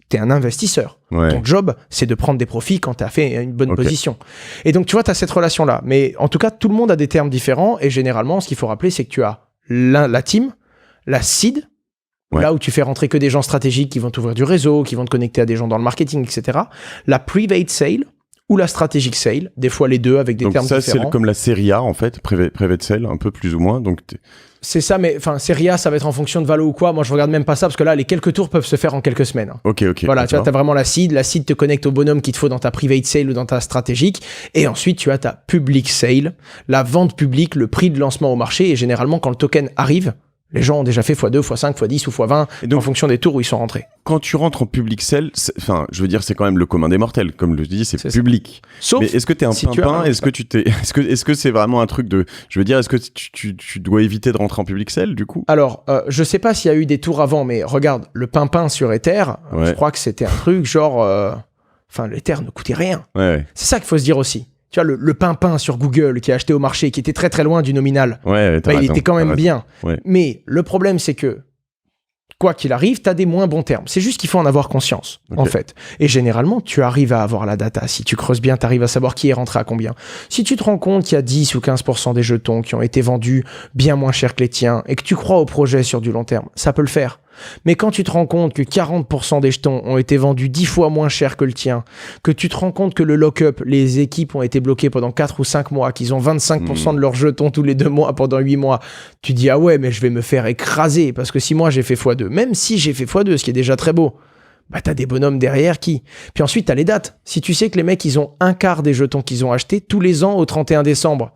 T'es un investisseur. Ouais. Ton job, c'est de prendre des profits quand t'as fait une bonne position. Et donc, tu vois, t'as cette relation-là. Mais en tout cas, tout le monde a des termes différents. Et généralement, ce qu'il faut rappeler, c'est que tu as la team, la seed, là où tu fais rentrer que des gens stratégiques qui vont t'ouvrir du réseau, qui vont te connecter à des gens dans le marketing, etc. La private sale, ou la strategic sale, des fois les deux avec des termes différents. Donc ça, c'est comme la série A, en fait, private sale, un peu plus ou moins. Donc c'est ça, mais enfin, série A, ça va être en fonction de valo ou quoi. Moi, je regarde même pas ça, parce que là, les quelques tours peuvent se faire en quelques semaines. Ok. Voilà, tu vois, t'as vraiment la seed te connecte au bonhomme qu'il te faut dans ta private sale ou dans ta stratégique, et ensuite, tu as ta public sale, la vente publique, le prix de lancement au marché, et généralement, quand le token arrive, les gens ont déjà fait x2, x5, x10 ou x20 en fonction des tours où ils sont rentrés. Quand tu rentres en public sale, je veux dire, c'est quand même le commun des mortels. Comme je dis, c'est public. Sauf mais est-ce que t'es un pimpin? Est-ce que c'est vraiment un truc de... Je veux dire, est-ce que tu dois éviter de rentrer en public sale, du coup? Alors, je sais pas s'il y a eu des tours avant, mais regarde, le pimpin sur Ether, je crois que c'était un truc genre... l'Ether ne coûtait rien. Ouais. C'est ça qu'il faut se dire aussi. Tu vois, le pimpin sur Google qui a acheté au marché, qui était très très loin du nominal, il était quand même bien. Ouais. Mais le problème, c'est que, quoi qu'il arrive, tu as des moins bons termes. C'est juste qu'il faut en avoir conscience, en fait. Et généralement, tu arrives à avoir la data. Si tu creuses bien, tu arrives à savoir qui est rentré à combien. Si tu te rends compte qu'il y a 10 ou 15% des jetons qui ont été vendus bien moins cher que les tiens et que tu crois au projet sur du long terme, ça peut le faire. Mais quand tu te rends compte que 40% des jetons ont été vendus 10 fois moins cher que le tien, que tu te rends compte que le lock-up, les équipes ont été bloquées pendant 4 ou 5 mois, qu'ils ont 25% de leurs jetons tous les 2 mois pendant 8 mois, tu dis « Ah ouais, mais je vais me faire écraser parce que si moi j'ai fait x2, même si j'ai fait x2, ce qui est déjà très beau, bah t'as des bonhommes derrière qui... » Puis ensuite, t'as les dates. Si tu sais que les mecs, ils ont un quart des jetons qu'ils ont achetés tous les ans au 31 décembre,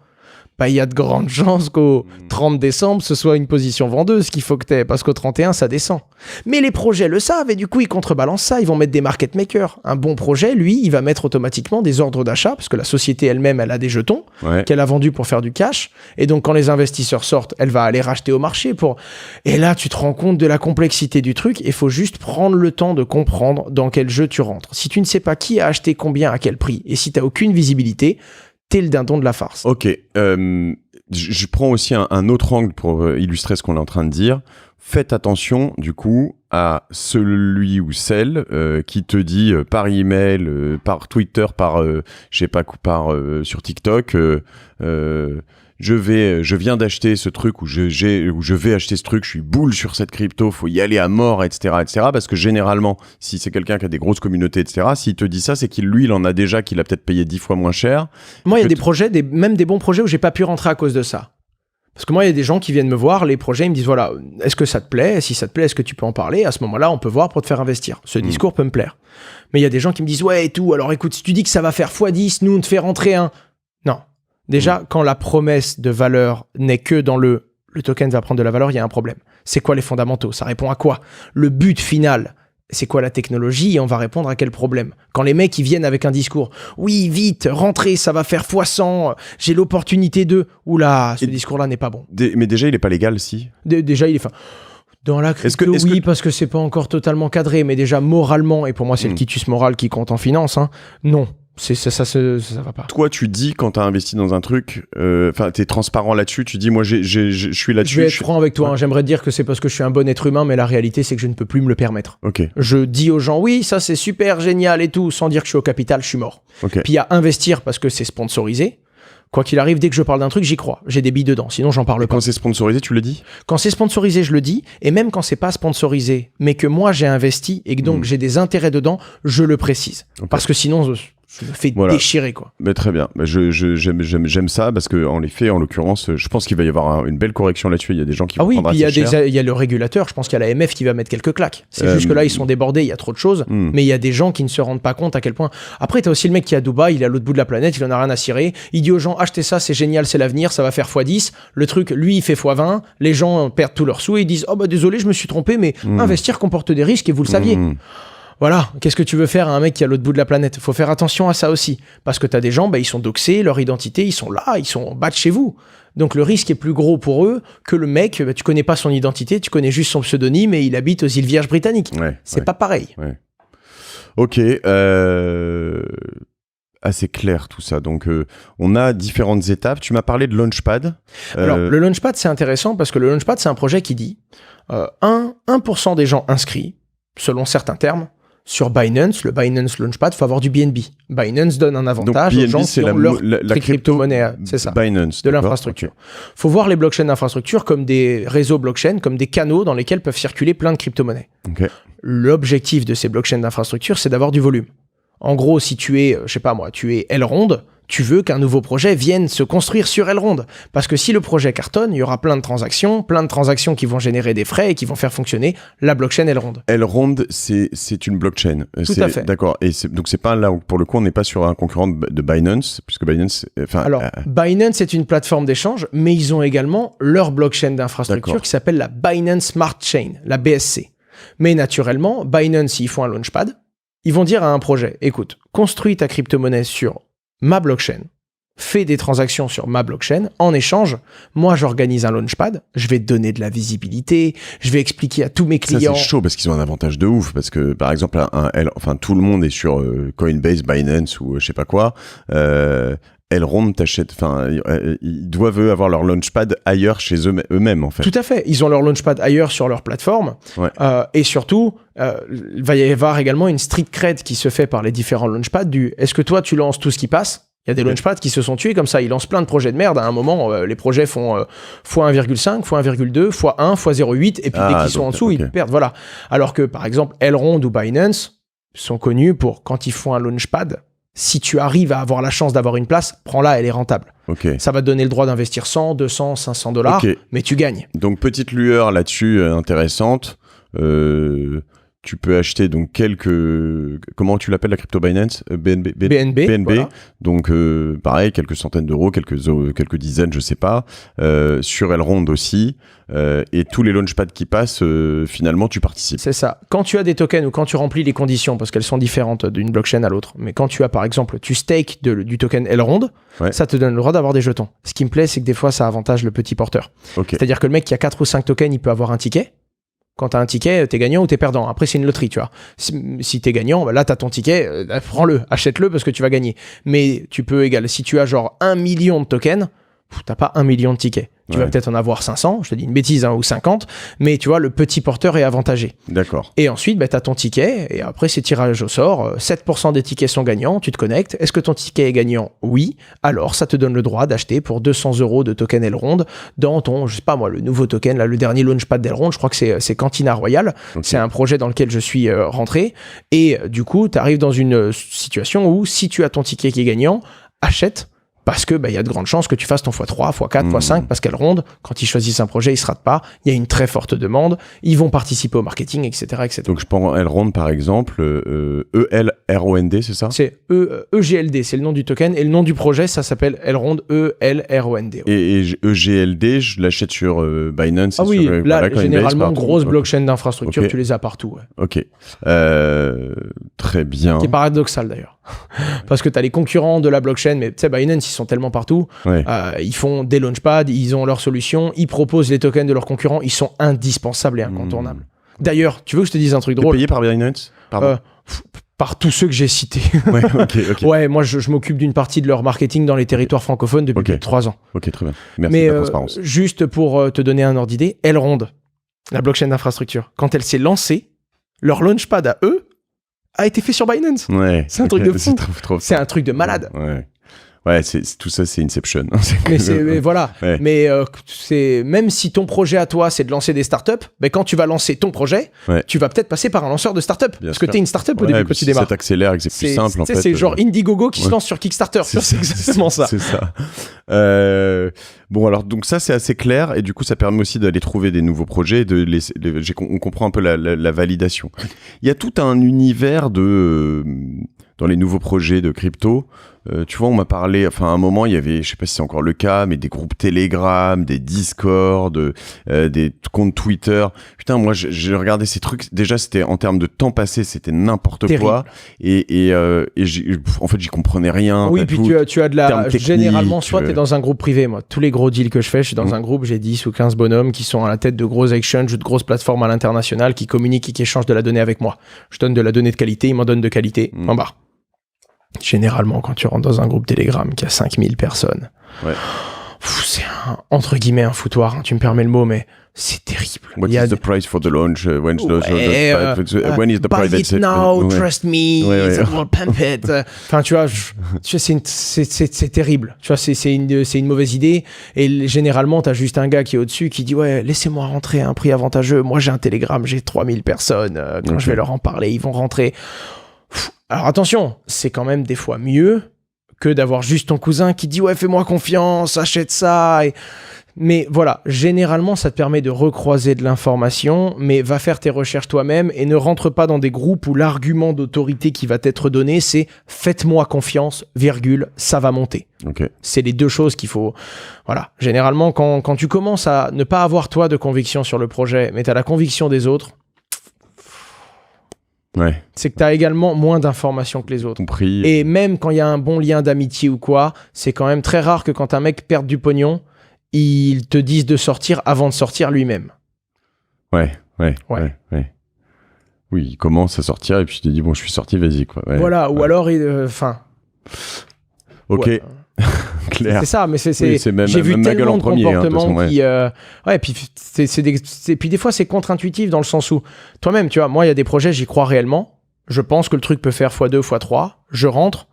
bah, il y a de grandes chances qu'au 30 décembre, ce soit une position vendeuse qu'il faut que t'aies, parce qu'au 31, ça descend. Mais les projets le savent, et du coup, ils contrebalancent ça, ils vont mettre des market makers. Un bon projet, lui, il va mettre automatiquement des ordres d'achat, parce que la société elle-même, elle a des jetons qu'elle a vendus pour faire du cash, et donc quand les investisseurs sortent, elle va aller racheter au marché pour... Et là, tu te rends compte de la complexité du truc, et il faut juste prendre le temps de comprendre dans quel jeu tu rentres. Si tu ne sais pas qui a acheté combien, à quel prix, et si t'as aucune visibilité, t'es le dindon de la farce. Ok. Je prends aussi un autre angle pour illustrer ce qu'on est en train de dire. Faites attention, du coup, à celui ou celle qui te dit par email, par Twitter, sur TikTok, je viens d'acheter ce truc ou je vais acheter ce truc, je suis boule sur cette crypto, faut y aller à mort, etc., parce que généralement, si c'est quelqu'un qui a des grosses communautés, etc., s'il te dit ça, c'est qu'il en a déjà, qu'il a peut-être payé 10 fois moins cher. Moi, il y a des projets, même des bons projets où j'ai pas pu rentrer à cause de ça. Parce que moi, il y a des gens qui viennent me voir, les projets, ils me disent, voilà, est-ce que ça te plaît? Si ça te plaît, est-ce que tu peux en parler? À ce moment-là, on peut voir pour te faire investir. Ce discours peut me plaire. Mais il y a des gens qui me disent, ouais, et tout, alors écoute, si tu dis que ça va faire x10, nous, on te fait rentrer un... Non. Déjà, quand la promesse de valeur n'est que dans le token va prendre de la valeur, il y a un problème. C'est quoi les fondamentaux? Ça répond à quoi? Le but final, c'est quoi la technologie? Et on va répondre à quel problème? Quand les mecs, ils viennent avec un discours, oui, vite, rentrez, ça va faire x100, j'ai l'opportunité de... Oula, ce discours-là n'est pas bon. Mais déjà, il n'est pas légal, si? Déjà, il est... Dans la crypto, parce que c'est pas encore totalement cadré, mais déjà moralement, et pour moi, c'est le quitus moral qui compte en finance, hein, non. Ça va pas. Toi, tu dis quand t'as investi dans un truc, t'es transparent là-dessus, tu dis moi je suis là-dessus. Je vais être franc avec toi, j'aimerais dire que c'est parce que je suis un bon être humain, mais la réalité c'est que je ne peux plus me le permettre. Okay. Je dis aux gens oui, ça c'est super génial et tout, sans dire que je suis au capital, je suis mort. Okay. Puis il y a investir parce que c'est sponsorisé. Quoi qu'il arrive, dès que je parle d'un truc, j'y crois. J'ai des billes dedans, sinon j'en parle pas. Quand c'est sponsorisé, tu le dis? Quand c'est sponsorisé, je le dis. Et même quand c'est pas sponsorisé, mais que moi j'ai investi et que donc j'ai des intérêts dedans, je le précise. Okay. Parce que sinon... Je me fais déchirer, quoi. Mais très bien. Mais j'aime ça parce que en effet, en l'occurrence, je pense qu'il va y avoir une belle correction là-dessus. Il y a des gens qui vont prendre assez cher. Il y a le régulateur. Je pense qu'il y a l'AMF qui va mettre quelques claques. C'est juste que là, ils sont débordés. Il y a trop de choses. Mais il y a des gens qui ne se rendent pas compte à quel point. Après, t'as aussi le mec qui est à Dubaï. Il est à l'autre bout de la planète. Il en a rien à cirer. Il dit aux gens, achetez ça, c'est génial, c'est l'avenir, ça va faire x10. Le truc, lui, il fait x20. Les gens perdent tous leurs sous et ils disent, oh bah désolé, je me suis trompé, mais investir comporte des risques et vous le saviez. Voilà, qu'est-ce que tu veux faire à un mec qui est à l'autre bout de la planète? Faut faire attention à ça aussi. Parce que t'as des gens, ils sont doxés, leur identité, ils sont là, ils sont en bas de chez vous. Donc le risque est plus gros pour eux que le mec, tu connais pas son identité, tu connais juste son pseudonyme et il habite aux îles Vierges britanniques. C'est pas pareil. Ouais. Ok, assez clair tout ça. Donc on a différentes étapes. Tu m'as parlé de Launchpad. Alors le Launchpad, c'est intéressant parce que le Launchpad, c'est un projet qui dit 1% des gens inscrits, selon certains termes, sur Binance, le Binance Launchpad, il faut avoir du BNB. Binance donne un avantage aux gens qui ont leur crypto-monnaie, c'est ça, Binance, de l'infrastructure. Il faut voir les blockchains d'infrastructure comme des réseaux blockchain, comme des canaux dans lesquels peuvent circuler plein de crypto-monnaies. Okay. L'objectif de ces blockchains d'infrastructure, c'est d'avoir du volume. En gros, si tu es, je sais pas moi, tu es Elrond, tu veux qu'un nouveau projet vienne se construire sur Elrond. Parce que si le projet cartonne, il y aura plein de transactions qui vont générer des frais et qui vont faire fonctionner la blockchain Elrond. Elrond, c'est une blockchain. Tout à fait. D'accord. Et donc, c'est pas là où, pour le coup, on n'est pas sur un concurrent de Binance, puisque Binance. Alors, Binance est une plateforme d'échange, mais ils ont également leur blockchain d'infrastructure qui s'appelle la Binance Smart Chain, la BSC. Mais naturellement, Binance, s'ils font un launchpad, ils vont dire à un projet, écoute, construis ta crypto-monnaie sur ma blockchain, fais des transactions sur ma blockchain, en échange, moi j'organise un launchpad, je vais te donner de la visibilité, je vais expliquer à tous mes clients... Ça c'est chaud parce qu'ils ont un avantage de ouf, parce que par exemple, tout le monde est sur Coinbase, Binance ou je sais pas quoi, Elrond ils doivent avoir leur launchpad ailleurs chez eux-mêmes en fait. Tout à fait, ils ont leur launchpad ailleurs sur leur plateforme, et surtout, il va y avoir également une street cred qui se fait par les différents launchpads est-ce que toi tu lances tout ce qui passe? Il y a des launchpads qui se sont tués comme ça, ils lancent plein de projets de merde, à un moment les projets font x1,5, x1,2, x1, x0,8 et puis dès qu'ils sont en dessous, ils perdent, voilà. Alors que par exemple Elrond ou Binance sont connus pour quand ils font un launchpad, si tu arrives à avoir la chance d'avoir une place, prends-la, elle est rentable. Ça va te donner le droit d'investir 100, 200, 500 dollars, mais tu gagnes. Donc, petite lueur là-dessus intéressante. Tu peux acheter donc comment tu l'appelles la crypto Binance? BNB. Voilà. Donc pareil, quelques centaines d'euros, quelques dizaines, je sais pas. Sur Elrond aussi. Et tous les launchpads qui passent, finalement, tu participes. C'est ça. Quand tu as des tokens ou quand tu remplis les conditions, parce qu'elles sont différentes d'une blockchain à l'autre, mais quand tu as par exemple, tu stakes du token Elrond, ça te donne le droit d'avoir des jetons. Ce qui me plaît, c'est que des fois, ça avantage le petit porteur. C'est-à-dire que le mec qui a 4 ou 5 tokens, il peut avoir un ticket. Quand t'as un ticket, t'es gagnant ou t'es perdant. Après, c'est une loterie, tu vois. Si t'es gagnant, là, t'as ton ticket, prends-le, achète-le parce que tu vas gagner. Mais tu peux si tu as genre 1 million de tokens, t'as pas 1 million de tickets. Tu vas peut-être en avoir 500, je te dis une bêtise, ou 50, mais tu vois, le petit porteur est avantagé. D'accord. Et ensuite, t'as ton ticket, et après, c'est tirage au sort. 7% des tickets sont gagnants, tu te connectes. Est-ce que ton ticket est gagnant? Oui. Alors, ça te donne le droit d'acheter pour 200 € de token Elrond dans ton, je sais pas moi, le nouveau token, là, le dernier launchpad d'Elrond, je crois que c'est Cantina Royal. C'est un projet dans lequel je suis rentré. Et du coup, tu arrives dans une situation où, si tu as ton ticket qui est gagnant, achète. Parce que y a de grandes chances que tu fasses ton x3, x4, x5, parce qu'Elrond, quand ils choisissent un projet, ils se ratent pas. Il y a une très forte demande. Ils vont participer au marketing, etc., etc. Donc je prends Elrond par exemple, ELROND, c'est ça? C'est EGLD, c'est le nom du token, et le nom du projet, ça s'appelle Elrond, ELROND. Ouais. Et EGLD, je l'achète sur Binance. Ah oui, là, généralement, grosse blockchain d'infrastructure, tu les as partout. Ok. Très bien. Qui est paradoxal d'ailleurs. Parce que tu as les concurrents de la blockchain, mais tu sais, Binance, ils sont tellement partout. Ils font des launchpads, ils ont leurs solutions, ils proposent les tokens de leurs concurrents, ils sont indispensables et incontournables. D'ailleurs, tu veux que je te dise un truc drôle? Payé par Binance? Par tous ceux que j'ai cités. Ouais, moi, je m'occupe d'une partie de leur marketing dans les territoires francophones depuis plus de 3 ans. Ok, très bien. Merci de la transparence. Juste pour te donner un ordre d'idée, Elrond, la blockchain d'infrastructure, quand elle s'est lancée, leur launchpad à eux a été fait sur Binance. C'est un truc de fou. C'est un truc de malade. Ouais, tout ça, c'est Inception. Voilà. Mais même si ton projet à toi, c'est de lancer des startups, quand tu vas lancer ton projet, tu vas peut-être passer par un lanceur de startup. Parce que t'es une startup au début quand tu démarres. Ça t'accélère et que c'est plus simple, en fait. C'est genre Indiegogo qui se lance sur Kickstarter. C'est exactement ça. C'est ça. Bon, alors, donc ça, c'est assez clair. Et du coup, ça permet aussi d'aller trouver des nouveaux projets. On comprend un peu la validation. Il y a tout un univers dans les nouveaux projets de crypto. Tu vois, on m'a parlé, à un moment, il y avait, je sais pas si c'est encore le cas, mais des groupes Telegram, des Discord, des comptes Twitter. Putain, moi, j'ai regardé ces trucs. Déjà, c'était en termes de temps passé, c'était n'importe quoi. Et en fait, j'y comprenais rien. Oui, puis tu as de la... Généralement, soit t'es dans un groupe privé. Moi, tous les gros deals que je fais, je suis dans un groupe, j'ai 10 ou 15 bonhommes qui sont à la tête de gros exchanges ou de grosses plateformes à l'international qui communiquent et qui échangent de la donnée avec moi. Je donne de la donnée de qualité, ils m'en donnent de qualité. En barre. Généralement, quand tu rentres dans un groupe Telegram qui a 5000 personnes, c'est entre guillemets un foutoir, tu me permets le mot, mais c'est terrible. What is the price for the launch? When is the buy price? It now, trust me, we'll pump it. Enfin, tu vois, c'est terrible. Tu vois, c'est une mauvaise idée. Et généralement, t'as juste un gars qui est au-dessus qui dit laissez-moi rentrer à un prix avantageux. Moi, j'ai un Telegram, j'ai 3000 personnes. Quand je vais leur en parler, ils vont rentrer. Alors attention, c'est quand même des fois mieux que d'avoir juste ton cousin qui dit « Ouais, fais-moi confiance, achète ça ». Mais voilà, généralement, ça te permet de recroiser de l'information, mais va faire tes recherches toi-même et ne rentre pas dans des groupes où l'argument d'autorité qui va t'être donné, c'est « Faites-moi confiance, virgule, ça va monter ». Okay. C'est les deux choses qu'il faut... Voilà, généralement, quand tu commences à ne pas avoir toi de conviction sur le projet, mais tu as la conviction des autres, c'est que tu as également moins d'informations que les autres. Compris. Et même quand il y a un bon lien d'amitié ou quoi, c'est quand même très rare que quand un mec perd du pognon, ils te disent de sortir avant de sortir lui-même. Ouais. Oui, il commence à sortir et puis tu te dis, bon, je suis sorti, vas-y, quoi. Ouais, voilà, ou alors, ok. Ouais. Clair. C'est ça, mais c'est même, j'ai vu même tellement de premier, comportements façon, qui... puis des fois, c'est contre-intuitif dans le sens où, toi-même, tu vois, moi, il y a des projets, j'y crois réellement. Je pense que le truc peut faire x2, x3. Je rentre.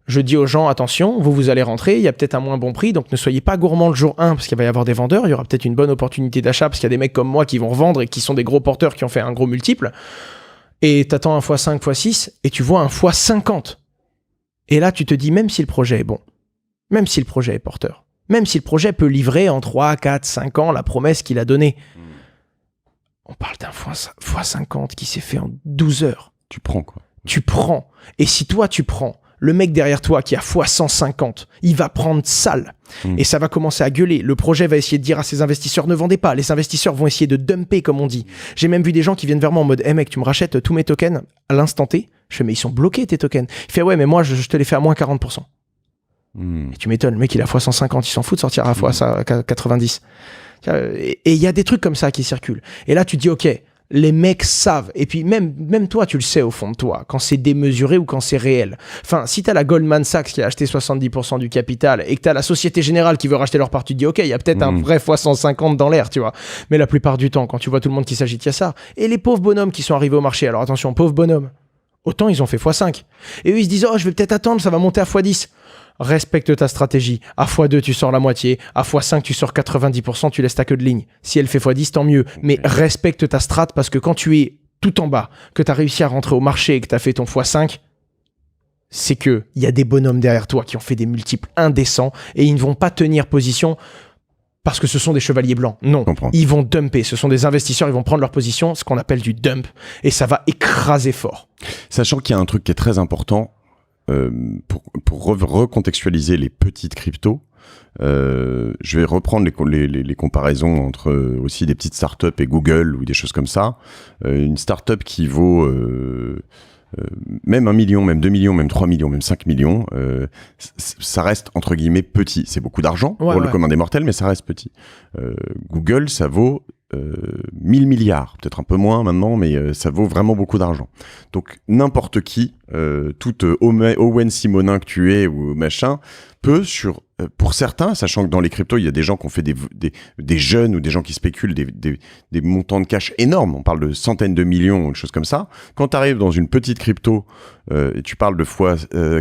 Je dis aux gens, attention, vous allez rentrer, il y a peut-être un moins bon prix, donc ne soyez pas gourmand le jour 1, parce qu'il va y avoir des vendeurs, il y aura peut-être une bonne opportunité d'achat, parce qu'il y a des mecs comme moi qui vont revendre et qui sont des gros porteurs qui ont fait un gros multiple. Et t'attends un x5, x6, et tu vois un x50. Et là, tu te dis, même si le projet est bon, même si le projet est porteur, même si le projet peut livrer en 3, 4, 5 ans la promesse qu'il a donnée, on parle d'un x50 qui s'est fait en 12 heures. Tu prends, quoi. Tu prends. Et si toi, tu prends, le mec derrière toi qui a x150, il va prendre salle. Et ça va commencer à gueuler. Le projet va essayer de dire à ses investisseurs, ne vendez pas. Les investisseurs vont essayer de dumper, comme on dit. J'ai même vu des gens qui viennent vers moi en mode, hey mec, tu me rachètes tous mes tokens à l'instant T. Je fais, mais ils sont bloqués tes tokens. Il fait, ouais, mais moi, je te les fais à moins 40%. Et tu m'étonnes, le mec, il a x150, il s'en fout de sortir à x90. Et il y a des trucs comme ça qui circulent. Et là, tu te dis, ok, les mecs savent. Et puis même toi, tu le sais au fond de toi, quand c'est démesuré ou quand c'est réel. Enfin, si t'as la Goldman Sachs qui a acheté 70% du capital et que t'as la Société Générale qui veut racheter leur part, tu te dis, ok, il y a peut-être un vrai x150 dans l'air, tu vois. Mais la plupart du temps, quand tu vois tout le monde qui s'agite, il y a ça. Et les pauvres bonhommes qui sont arrivés au marché, alors attention, pauvres bonhommes, autant ils ont fait x5. Et eux, ils se disent, oh, je vais peut-être attendre, ça va monter à x10. Respecte ta stratégie. À x2, tu sors la moitié. À x5, tu sors 90%, tu laisses ta queue de ligne. Si elle fait x10, tant mieux. Mais respecte ta strat parce que quand tu es tout en bas, que tu as réussi à rentrer au marché et que tu as fait ton x5, c'est qu'il y a des bonhommes derrière toi qui ont fait des multiples indécents et ils ne vont pas tenir position parce que ce sont des chevaliers blancs. Non, ils vont dumper. Ce sont des investisseurs, ils vont prendre leur position, ce qu'on appelle du dump. Et ça va écraser fort. Sachant qu'il y a un truc qui est très important, pour recontextualiser les petites cryptos, je vais reprendre les comparaisons entre aussi des petites startups et Google ou des choses comme ça. Une startup qui vaut même 1 million, même 2 millions, même 3 millions, même 5 millions, ça reste entre guillemets petit. C'est beaucoup d'argent pour le commun des mortels, mais ça reste petit. Google, ça vaut 1000 milliards, peut-être un peu moins maintenant, mais ça vaut vraiment beaucoup d'argent. Donc n'importe qui, toute Owen Simonin que tu es ou machin, peut pour certains, sachant que dans les cryptos, il y a des gens qui ont fait des jeunes ou des gens qui spéculent des montants de cash énormes, on parle de centaines de millions ou de choses comme ça. Quand tu arrives dans une petite crypto et tu parles de fois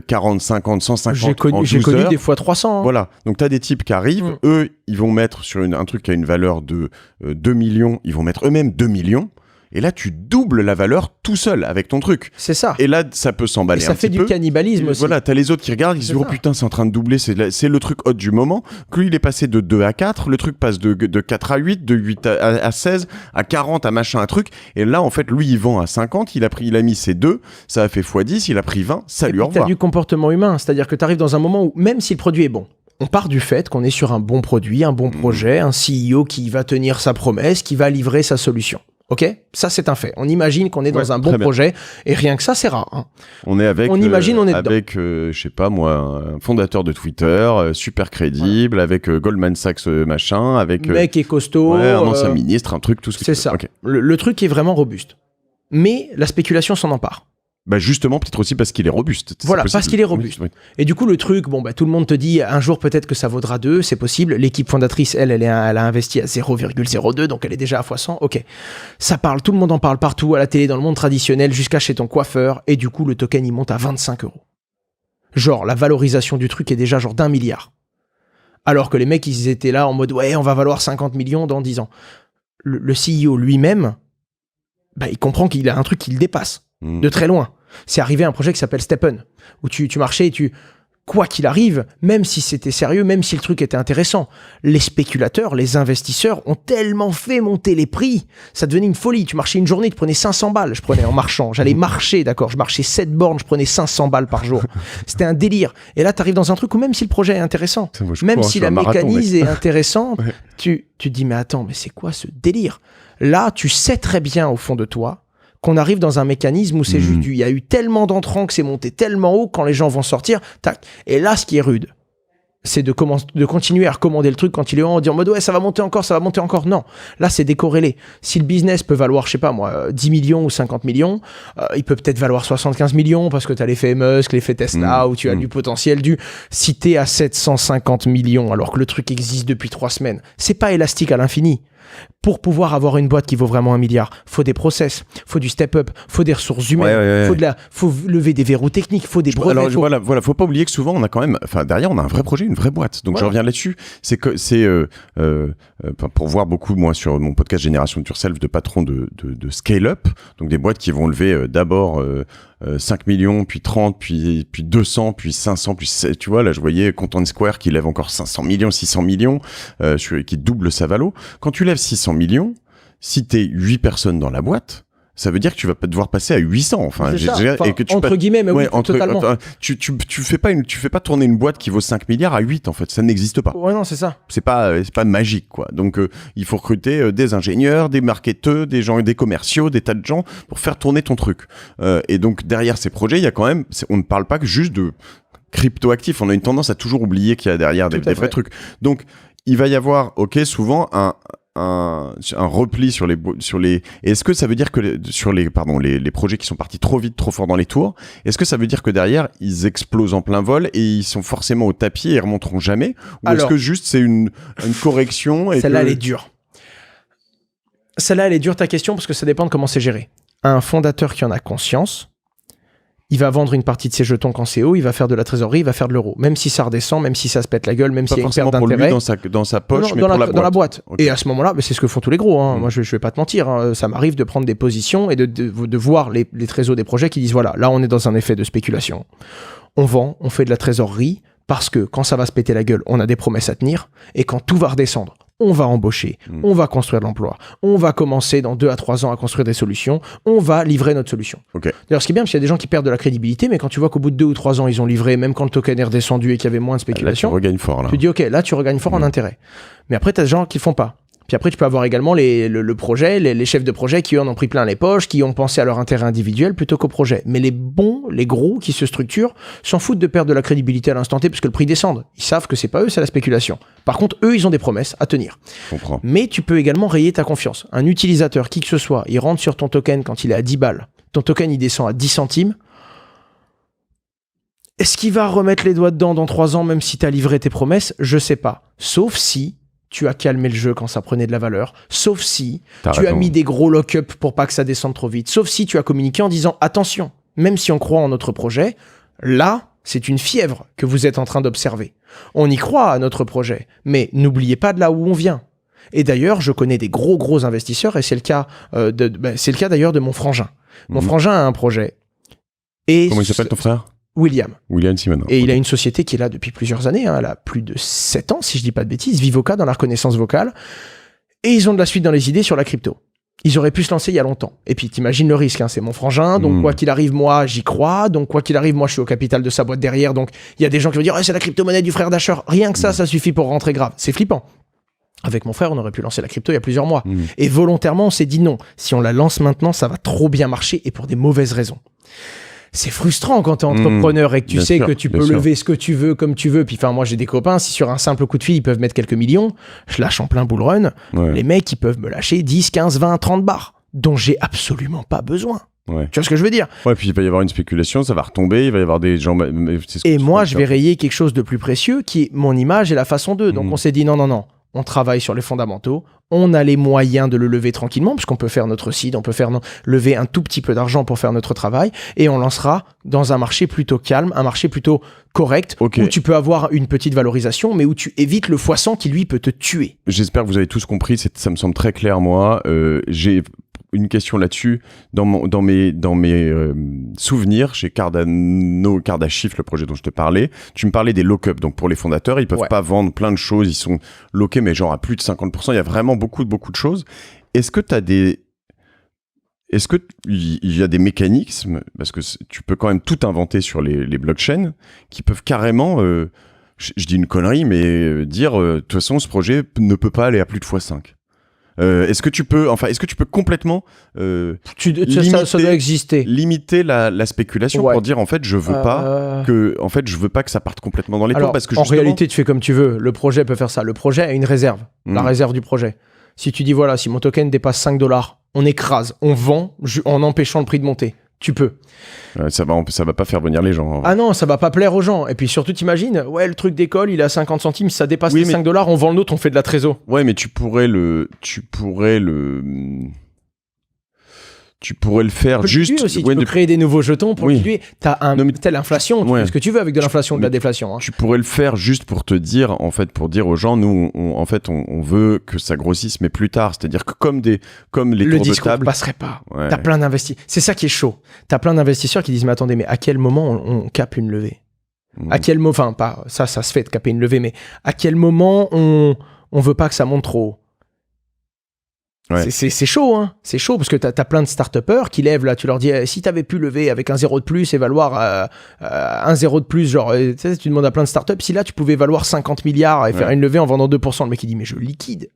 40, 50, 150 j'ai connu heures, des fois 300. Hein. Voilà, donc tu as des types qui arrivent, eux, ils vont mettre sur un truc qui a une valeur de 2 millions, ils vont mettre eux-mêmes 2 millions. Et là, tu doubles la valeur tout seul avec ton truc. C'est ça. Et là, ça peut s'emballer un petit peu. Ça fait du cannibalisme aussi. Voilà, t'as les autres qui regardent, ils se disent, oh putain, c'est en train de doubler, c'est le truc hot du moment. Que lui, il est passé de 2 à 4, le truc passe de 4 à 8, de 8 à 16, à 40, à machin, un truc. Et là, en fait, lui, il vend à 50, il a mis ses 2, ça a fait x10, il a pris 20, salut, au revoir. T'as du comportement humain, c'est-à-dire que t'arrives dans un moment où, même si le produit est bon, on part du fait qu'on est sur un bon produit, un bon projet, un CEO qui va tenir sa promesse, qui va livrer sa solution. Ok, ça c'est un fait. On imagine qu'on est dans un bon projet et rien que ça c'est rare. Hein. On est avec, on imagine, on est avec, je sais pas moi, un fondateur de Twitter, super crédible, avec Goldman Sachs machin, avec mec est costaud, un ancien ministre, un truc, tout ce que c'est ça. Okay. Le truc est vraiment robuste, mais la spéculation s'en empare. Bah justement, peut-être aussi parce qu'il est robuste. Voilà, parce qu'il est robuste. Oui. Et du coup, le truc, bon, bah, tout le monde te dit, un jour, peut-être que ça vaudra 2, c'est possible. L'équipe fondatrice, elle a investi à 0,02, donc elle est déjà à x100. Ok. Ça parle, tout le monde en parle partout, à la télé, dans le monde traditionnel, jusqu'à chez ton coiffeur. Et du coup, le token, il monte à 25 €. Genre, la valorisation du truc est déjà genre d'1 milliard. Alors que les mecs, ils étaient là en mode, ouais, on va valoir 50 millions dans 10 ans. Le CEO lui-même, bah, il comprend qu'il a un truc qui le dépasse. De très loin. C'est arrivé à un projet qui s'appelle Steppen, où tu marchais et quoi qu'il arrive, même si c'était sérieux, même si le truc était intéressant, les spéculateurs, les investisseurs ont tellement fait monter les prix, ça devenait une folie. Tu marchais une journée, tu prenais 500 balles. Je prenais en marchant, j'allais marcher, d'accord, je marchais 7 bornes, je prenais 500 balles par jour. C'était un délire. Et là, tu arrives dans un truc où même si le projet est intéressant, même si la mécanique est intéressante, ouais. tu te dis, mais attends, mais c'est quoi ce délire? Là, tu sais très bien au fond de toi qu'on arrive dans un mécanisme où c'est juste il y a eu tellement d'entrants que c'est monté tellement haut, quand les gens vont sortir, tac. Et là, ce qui est rude, c'est de continuer à recommander le truc quand il est en dire en mode ouais, ça va monter encore. Non, là, c'est décorrélé. Si le business peut valoir, je sais pas moi, 10 millions ou 50 millions, il peut peut-être valoir 75 millions parce que tu as l'effet Musk, l'effet Tesla, où tu as du potentiel si t'es à 750 millions alors que le truc existe depuis 3 semaines, c'est pas élastique à l'infini. Pour pouvoir avoir une boîte qui vaut vraiment 1 milliard, faut des process, faut du step-up, faut des ressources humaines, faut lever des verrous techniques, faut des brevets. Alors voilà, faut pas oublier que souvent on a quand même, derrière on a un vrai projet, une vraie boîte. Donc je reviens là-dessus. C'est que pour voir beaucoup moi sur mon podcast Génération de Yourself de patrons de scale-up, donc des boîtes qui vont lever d'abord 5 millions, puis 30, puis 200, puis 500, puis tu vois, là je voyais Content Square qui lève encore 500 millions, 600 millions, qui double sa valo. Quand tu lèves 600 millions, si t'es 8 personnes dans la boîte, ça veut dire que tu vas pas devoir passer à 800. Et que entre guillemets, mais oui, totalement. Tu fais pas tourner une boîte qui vaut 5 milliards à 8, en fait. Ça n'existe pas. Ouais, non, c'est ça. C'est pas magique, quoi. Donc, il faut recruter des ingénieurs, des marketeurs, des gens, des commerciaux, des tas de gens pour faire tourner ton truc. Et donc, derrière ces projets, il y a quand même, on ne parle pas que juste de crypto-actifs. On a une tendance à toujours oublier qu'il y a derrière des vrais trucs. Donc, il va y avoir, souvent un repli sur les est-ce que ça veut dire que sur les projets qui sont partis trop vite, trop fort dans les tours, est-ce que ça veut dire que derrière ils explosent en plein vol et ils sont forcément au tapis et ils remonteront jamais, ou est-ce que juste c'est une correction et celle-là elle est dure. Celle-là elle est dure ta question, parce que ça dépend de comment c'est géré. Un fondateur qui en a conscience, il va vendre une partie de ses jetons quand c'est haut, il va faire de la trésorerie, il va faire de l'euro. Même si ça redescend, même si ça se pète la gueule, même s'il y a une perte d'intérêt. Pas forcément dans sa poche, mais pour dans la boîte. Okay. Et à ce moment-là, c'est ce que font tous les gros. Moi, je vais pas te mentir. Ça m'arrive de prendre des positions et de voir les trésors des projets qui disent voilà, là, on est dans un effet de spéculation. On vend, on fait de la trésorerie, parce que quand ça va se péter la gueule, on a des promesses à tenir. Et quand tout va redescendre, on va embaucher, on va construire de l'emploi, on va commencer dans 2 à 3 ans à construire des solutions, on va livrer notre solution. Okay. D'ailleurs, ce qui est bien, parce qu'il y a des gens qui perdent de la crédibilité, mais quand tu vois qu'au bout de 2 ou 3 ans, ils ont livré, même quand le token est redescendu et qu'il y avait moins de spéculation, là, tu regagnes fort. Là. Tu dis, OK, là, tu regagnes fort en intérêt. Mais après, tu as des gens qui le font pas. Puis après, tu peux avoir également le projet, les chefs de projet qui en ont pris plein les poches, qui ont pensé à leur intérêt individuel plutôt qu'au projet. Mais les gros qui se structurent, s'en foutent de perdre de la crédibilité à l'instant T parce que le prix descend. Ils savent que c'est pas eux, c'est la spéculation. Par contre, eux, ils ont des promesses à tenir. Je comprends. Mais tu peux également rayer ta confiance. Un utilisateur, qui que ce soit, il rentre sur ton token quand il est à 10 balles. Ton token, il descend à 10 centimes. Est-ce qu'il va remettre les doigts dedans dans 3 ans, même si tu as livré tes promesses? Je sais pas. Sauf si tu as calmé le jeu quand ça prenait de la valeur, sauf si tu as mis des gros lock-up pour pas que ça descende trop vite, sauf si tu as communiqué en disant attention, même si on croit en notre projet, là, c'est une fièvre que vous êtes en train d'observer. On y croit à notre projet, mais n'oubliez pas de là où on vient. Et d'ailleurs, je connais des gros investisseurs, et c'est le cas d'ailleurs de mon frangin. Mon frangin a un projet. Et comment il s'appelle ton frère ? William Simon. Et il a une société qui est là depuis plusieurs années, elle a plus de 7 ans, si je dis pas de bêtises, Vivoca dans la reconnaissance vocale. Et ils ont de la suite dans les idées sur la crypto. Ils auraient pu se lancer il y a longtemps. Et puis t'imagines le risque, c'est mon frangin, donc quoi qu'il arrive, moi j'y crois, donc quoi qu'il arrive, moi je suis au capital de sa boîte derrière, donc il y a des gens qui vont dire c'est la crypto-monnaie du frère d'Asher. Rien que ça suffit pour rentrer grave. C'est flippant. Avec mon frère, on aurait pu lancer la crypto il y a plusieurs mois. Et volontairement, on s'est dit non. Si on la lance maintenant, ça va trop bien marcher, et pour des mauvaises raisons. C'est frustrant quand t'es entrepreneur et que tu sais que tu peux lever ce que tu veux comme tu veux. Puis moi j'ai des copains, si sur un simple coup de fil ils peuvent mettre quelques millions, je lâche en plein bull run. Ouais. Les mecs ils peuvent me lâcher 10, 15, 20, 30 bars dont j'ai absolument pas besoin. Ouais. Tu vois ce que je veux dire ? Ouais, puis il va y avoir une spéculation, ça va retomber, il va y avoir des gens... Et moi je vais rayer quelque chose de plus précieux qui est mon image et la façon d'eux. Donc on s'est dit non. On travaille sur les fondamentaux, on a les moyens de le lever tranquillement, parce qu'on peut faire notre seed, on peut lever un tout petit peu d'argent pour faire notre travail, et on lancera dans un marché plutôt calme, un marché plutôt correct, où tu peux avoir une petite valorisation, mais où tu évites le x100 qui, lui, peut te tuer. J'espère que vous avez tous compris, ça me semble très clair, moi. une question là-dessus. Dans mes souvenirs, chez Cardashift, le projet dont je te parlais, tu me parlais des lock-up. Donc pour les fondateurs, ils peuvent pas vendre plein de choses. Ils sont lockés, mais genre à plus de 50%. Il y a vraiment beaucoup de choses. Est-ce qu'il y a des mécanismes, parce que tu peux quand même tout inventer sur les blockchains, qui peuvent carrément, je dis une connerie, mais dire, de toute façon, ce projet ne peut pas aller à plus de x5. Est-ce que tu peux complètement ça doit exister. Limiter la spéculation pour dire en fait je veux pas que ça parte complètement dans les tours parce que justement... En réalité tu fais comme tu veux, le projet peut faire ça, le projet a une réserve, la réserve du projet. Si tu dis voilà, si mon token dépasse $5, on écrase, on vend en empêchant le prix de monter. Tu peux. Ça va pas faire venir les gens. Ah non, ça va pas plaire aux gens. Et puis surtout, t'imagines, le truc d'école, il est à 50 centimes, ça dépasse les $5, on vend le nôtre, on fait de la trésor. Ouais, mais tu pourrais le faire juste... Aussi, tu peux créer des nouveaux jetons pour diluer. T'as l'inflation, tu fais ce que tu veux avec de l'inflation, de la déflation. Hein. Tu pourrais le faire juste pour te dire, en fait, pour dire aux gens, nous, on veut que ça grossisse, mais plus tard. C'est-à-dire que comme les tours de table... Le discours ne passerait pas. Ouais. T'as plein d'investisseurs. C'est ça qui est chaud. T'as plein d'investisseurs qui disent, mais attendez, mais à quel moment on cape une levée ? À quel moment... Enfin, pas ça se fait de caper une levée, mais à quel moment on veut pas que ça monte trop haut ? Ouais. C'est chaud, hein. C'est chaud parce que t'as plein de start-upers qui lèvent là. Tu leur dis si t'avais pu lever avec un 0 de plus et valoir un 0 de plus, genre tu demandes à plein de start-up si là tu pouvais valoir 50 milliards et faire une levée en vendant 2%. Le mec il dit mais je liquide.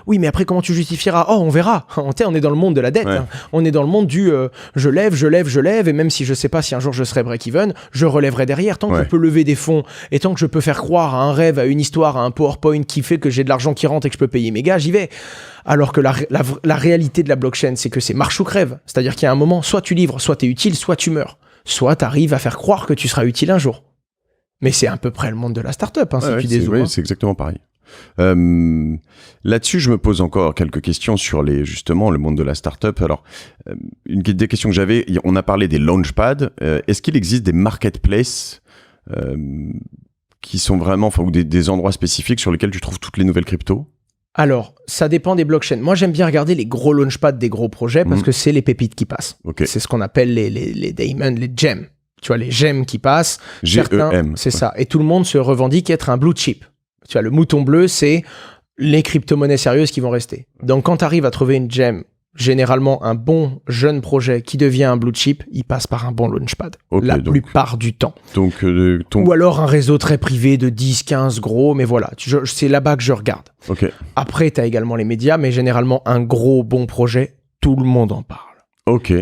Oui, mais après comment tu justifieras ? On verra. On est dans le monde de la dette. Hein. On est dans le monde du je lève et même si je sais pas si un jour je serai break-even, je relèverai derrière. Tant que je peux lever des fonds et tant que je peux faire croire à un rêve, à une histoire, à un PowerPoint qui fait que j'ai de l'argent qui rentre et que je peux payer mes gars, j'y vais. Alors que la réalité de la blockchain, c'est que c'est marche ou crève. C'est-à-dire qu'il y a un moment, soit tu livres, soit tu es utile, soit tu meurs. Soit tu arrives à faire croire que tu seras utile un jour. Mais c'est à peu près le monde de la startup, si tu dézoomes. Oui, c'est exactement pareil. Là-dessus, je me pose encore quelques questions sur justement le monde de la startup. Alors, une des questions que j'avais, on a parlé des launchpads. Est-ce qu'il existe des marketplaces qui sont vraiment, ou des endroits spécifiques sur lesquels tu trouves toutes les nouvelles cryptos ? Alors, ça dépend des blockchains. Moi, j'aime bien regarder les gros launchpads des gros projets parce que c'est les pépites qui passent. Okay. C'est ce qu'on appelle les diamonds, les gems. Tu vois, les gems qui passent. GEM. C'est ça. Et tout le monde se revendique être un blue chip. Tu vois, le mouton bleu, c'est les crypto-monnaies sérieuses qui vont rester. Donc, quand tu arrives à trouver une gem, généralement un bon jeune projet qui devient un blue chip, il passe par un bon launchpad. La plupart du temps. Ou alors un réseau très privé de 10, 15 gros, mais voilà, c'est là-bas que je regarde. Après, tu as également les médias, mais généralement un gros bon projet, tout le monde en parle.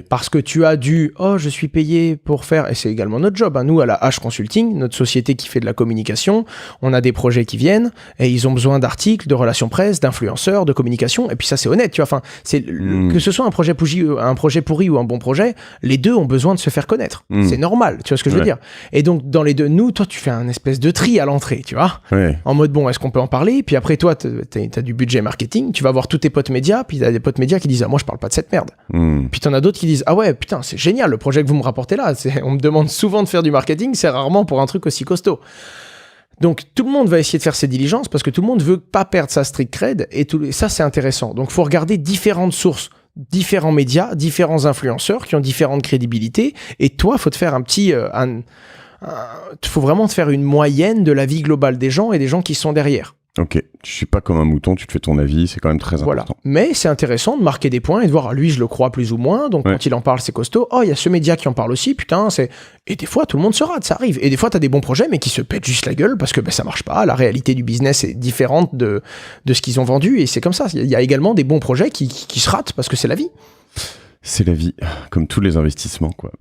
Parce que tu as je suis payé pour faire, et c'est également notre job, hein. Nous à la H Consulting, notre société qui fait de la communication, on a des projets qui viennent et ils ont besoin d'articles, de relations presse, d'influenceurs, de communication, et puis ça c'est honnête, tu vois, enfin, que ce soit un projet pourri ou un bon projet, les deux ont besoin de se faire connaître. C'est normal, tu vois ce que je veux dire. Et donc dans les deux, toi tu fais un espèce de tri à l'entrée, tu vois, en mode est-ce qu'on peut en parler, puis après toi t'as du budget marketing, tu vas voir tous tes potes médias, puis t'as des potes médias qui disent moi je parle pas de cette merde. Puis t'en as d'autres qui disent ah ouais putain c'est génial le projet que vous me rapportez là, on me demande souvent de faire du marketing, c'est rarement pour un truc aussi costaud. Donc tout le monde va essayer de faire ses diligences parce que tout le monde veut pas perdre sa street cred et ça c'est intéressant. Donc faut regarder différentes sources, différents médias, différents influenceurs qui ont différentes crédibilités et toi faut te faire un petit faut vraiment te faire une moyenne de la vie globale des gens et des gens qui sont derrière. Ok, tu suis pas comme un mouton, tu te fais ton avis, c'est quand même très important. Mais c'est intéressant de marquer des points et de voir, lui je le crois plus ou moins, donc quand il en parle c'est costaud, il y a ce média qui en parle aussi, putain, et des fois tout le monde se rate, ça arrive, et des fois t'as des bons projets mais qui se pètent juste la gueule parce que ça marche pas, la réalité du business est différente de ce qu'ils ont vendu et c'est comme ça, il y a également des bons projets qui se ratent parce que c'est la vie. C'est la vie, comme tous les investissements, quoi.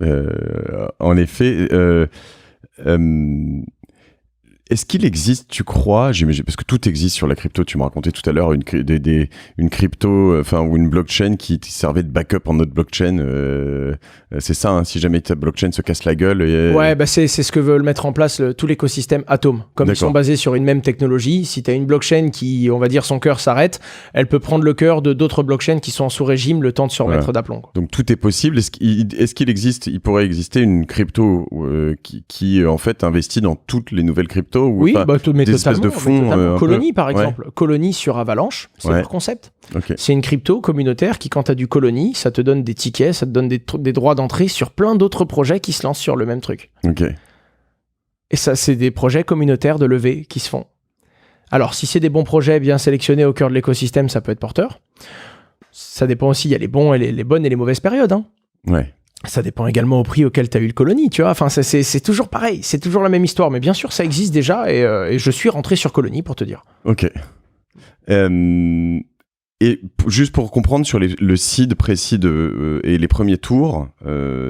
En effet, est-ce qu'il existe, tu crois, parce que tout existe sur la crypto, tu me racontais tout à l'heure une crypto, ou une blockchain qui servait de backup en autre blockchain, c'est ça, hein, si jamais ta blockchain se casse la gueule. C'est ce que veulent mettre en place tout l'écosystème Atom. Comme ils sont basés sur une même technologie, si tu as une blockchain qui, on va dire, son cœur s'arrête, elle peut prendre le cœur de d'autres blockchains qui sont en sous-régime le temps de se remettre d'aplomb. Donc tout est possible. Il pourrait exister une crypto qui en fait investit dans toutes les nouvelles cryptos crypto ou oui, des espèces de fonds. Colony, par exemple. Colony sur Avalanche, c'est leur concept. Okay. C'est une crypto communautaire qui, quand tu as du Colony, ça te donne des tickets, ça te donne des droits d'entrée sur plein d'autres projets qui se lancent sur le même truc. Ok. Et ça, c'est des projets communautaires de levée qui se font. Alors, si c'est des bons projets bien sélectionnés au cœur de l'écosystème, ça peut être porteur. Ça dépend aussi, il y a les bons et les bonnes et les mauvaises périodes. Hein. Ouais. Ça dépend également au prix auquel tu as eu le Colony, tu vois. Enfin, c'est toujours pareil, c'est toujours la même histoire. Mais bien sûr, ça existe déjà et je suis rentré sur Colony pour te dire. Ok. Et juste pour comprendre sur le seed, pré-seed et les premiers tours,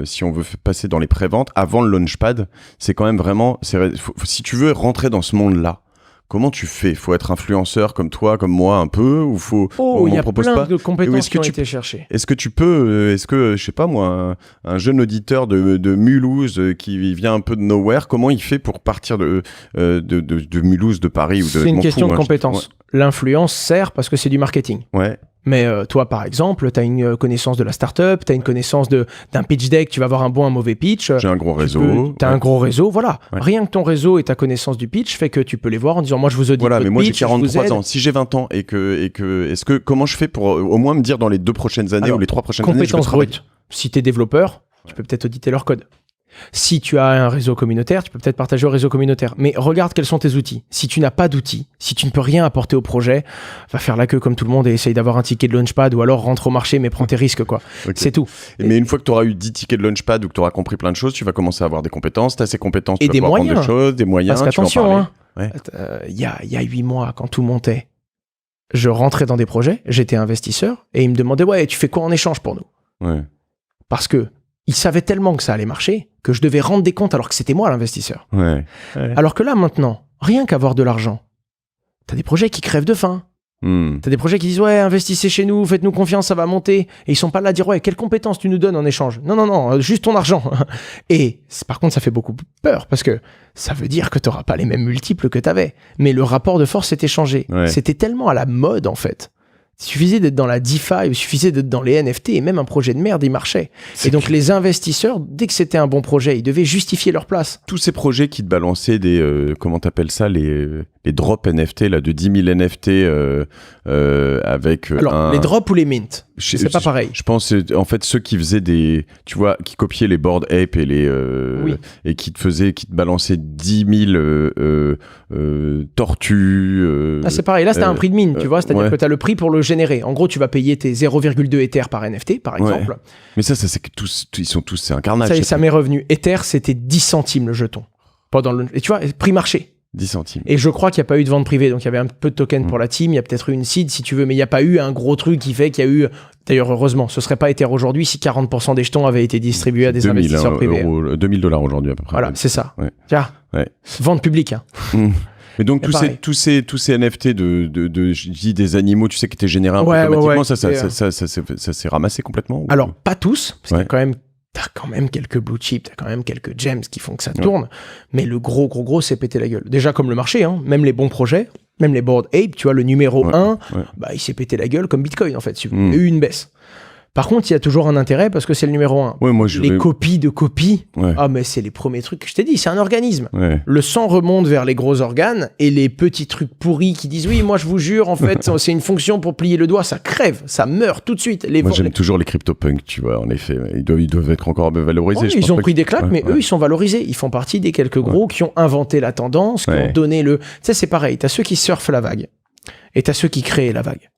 si on veut passer dans les préventes, avant le launchpad, c'est quand même vraiment... si tu veux rentrer dans ce monde-là, comment tu fais ? Faut être influenceur comme toi, comme moi un peu, ou faut... il y a plein de compétences qui ont été cherchées. Est-ce que tu peux, je sais pas moi, un jeune auditeur de Mulhouse qui vient un peu de nowhere, comment il fait pour partir de Mulhouse, de Paris ou de... C'est une question de compétences. Ouais. L'influence sert parce que c'est du marketing. Ouais. Mais toi, par exemple, tu as une connaissance de la startup, tu as une connaissance d'un pitch deck, tu vas avoir un bon, un mauvais pitch. J'ai un gros réseau. Tu as un gros réseau, voilà. Ouais. Rien que ton réseau et ta connaissance du pitch fait que tu peux les voir en disant, moi, je vous audite voilà, mais moi, pitch, j'ai 43 ans. Si j'ai 20 ans comment je fais pour au moins me dire dans les 2 prochaines années ou les 3 prochaines années, compétences brutes. Si tu es développeur, tu peux peut-être auditer leur code. Si tu as un réseau communautaire, tu peux peut-être partager au réseau communautaire. Mais regarde quels sont tes outils. Si tu n'as pas d'outils, si tu ne peux rien apporter au projet, va faire la queue comme tout le monde et essaye d'avoir un ticket de launchpad ou alors rentre au marché mais prends tes risques, quoi. Okay. C'est tout. Mais une fois que tu auras eu 10 tickets de launchpad ou que tu auras compris plein de choses, tu vas commencer à avoir des compétences. Tu as ces compétences, tu vas pouvoir prendre des choses, des moyens. Parce qu'attention, il y a 8 mois, quand tout montait, je rentrais dans des projets, j'étais investisseur et ils me demandaient, ouais, tu fais quoi en échange pour nous ? Ouais. Parce que ils savaient tellement que ça allait marcher que je devais rendre des comptes alors que c'était moi l'investisseur. Ouais. Alors que là, maintenant, rien qu'avoir de l'argent, t'as des projets qui crèvent de faim. T'as des projets qui disent, ouais, investissez chez nous, faites-nous confiance, ça va monter. Et ils sont pas là à dire, ouais, quelles compétences tu nous donnes en échange ? Non, juste ton argent. Et par contre, ça fait beaucoup peur parce que ça veut dire que t'auras pas les mêmes multiples que t'avais. Mais le rapport de force s'était changé. Ouais. C'était tellement à la mode, en fait. Il suffisait d'être dans la DeFi, il suffisait d'être dans les NFT et même un projet de merde, il marchait. Et donc les investisseurs, dès que c'était un bon projet, ils devaient justifier leur place. Tous ces projets qui te balançaient des, comment t'appelles ça, les drops NFT, là, de 10 000 NFT avec Alors, les drops ou les mints, c'est pas pareil. Je pense, en fait, ceux qui faisaient des, tu vois, qui copiaient les Bored Ape et les, et qui te balançaient 10 000 tortues. C'est pareil, là, c'était un prix de mine, tu vois, c'est-à-dire que t'as le prix pour le générer. En gros, tu vas payer tes 0,2 Ether par NFT, par exemple. Mais ça c'est que ils sont tous, c'est un carnage. Ça m'est revenu. Ether, c'était 10 centimes le jeton. Et tu vois, prix marché. 10 centimes. Et je crois qu'il n'y a pas eu de vente privée, donc il y avait un peu de token pour la team, il y a peut-être eu une seed si tu veux, mais il n'y a pas eu un gros truc qui fait qu'il y a eu... D'ailleurs, heureusement, ce ne serait pas Ether aujourd'hui si 40% des jetons avaient été distribués à des investisseurs privés. $2 000 aujourd'hui à peu près. Voilà, c'est ça. Tiens, vente publique. Mais donc tous ces NFT je dis des animaux, tu sais, qui étaient générés automatiquement, ça s'est ramassé complètement. Alors, pas tous, parce que t'as quand même quelques blue chips, t'as quand même quelques gems qui font que ça tourne, mais le gros c'est pété la gueule. Déjà comme le marché, même les bons projets, même les Bored Ape, tu vois, le numéro 1, il s'est pété la gueule comme Bitcoin en fait. Il y a eu une baisse. Par contre, il y a toujours un intérêt parce que c'est le numéro 1. Les copies de copies, mais c'est les premiers trucs que je t'ai dit, c'est un organisme. Le sang remonte vers les gros organes et les petits trucs pourris qui disent oui, moi je vous jure, en fait, c'est une fonction pour plier le doigt, ça crève, ça meurt tout de suite. J'aime toujours les CryptoPunks, tu vois, en effet. Ils doivent être encore valorisés. Ils ont pris des claques, mais eux, ils sont valorisés. Ils font partie des quelques gros qui ont inventé la tendance, qui ont donné le... Tu sais, c'est pareil, t'as ceux qui surfent la vague. Et t'as ceux qui créent la vague.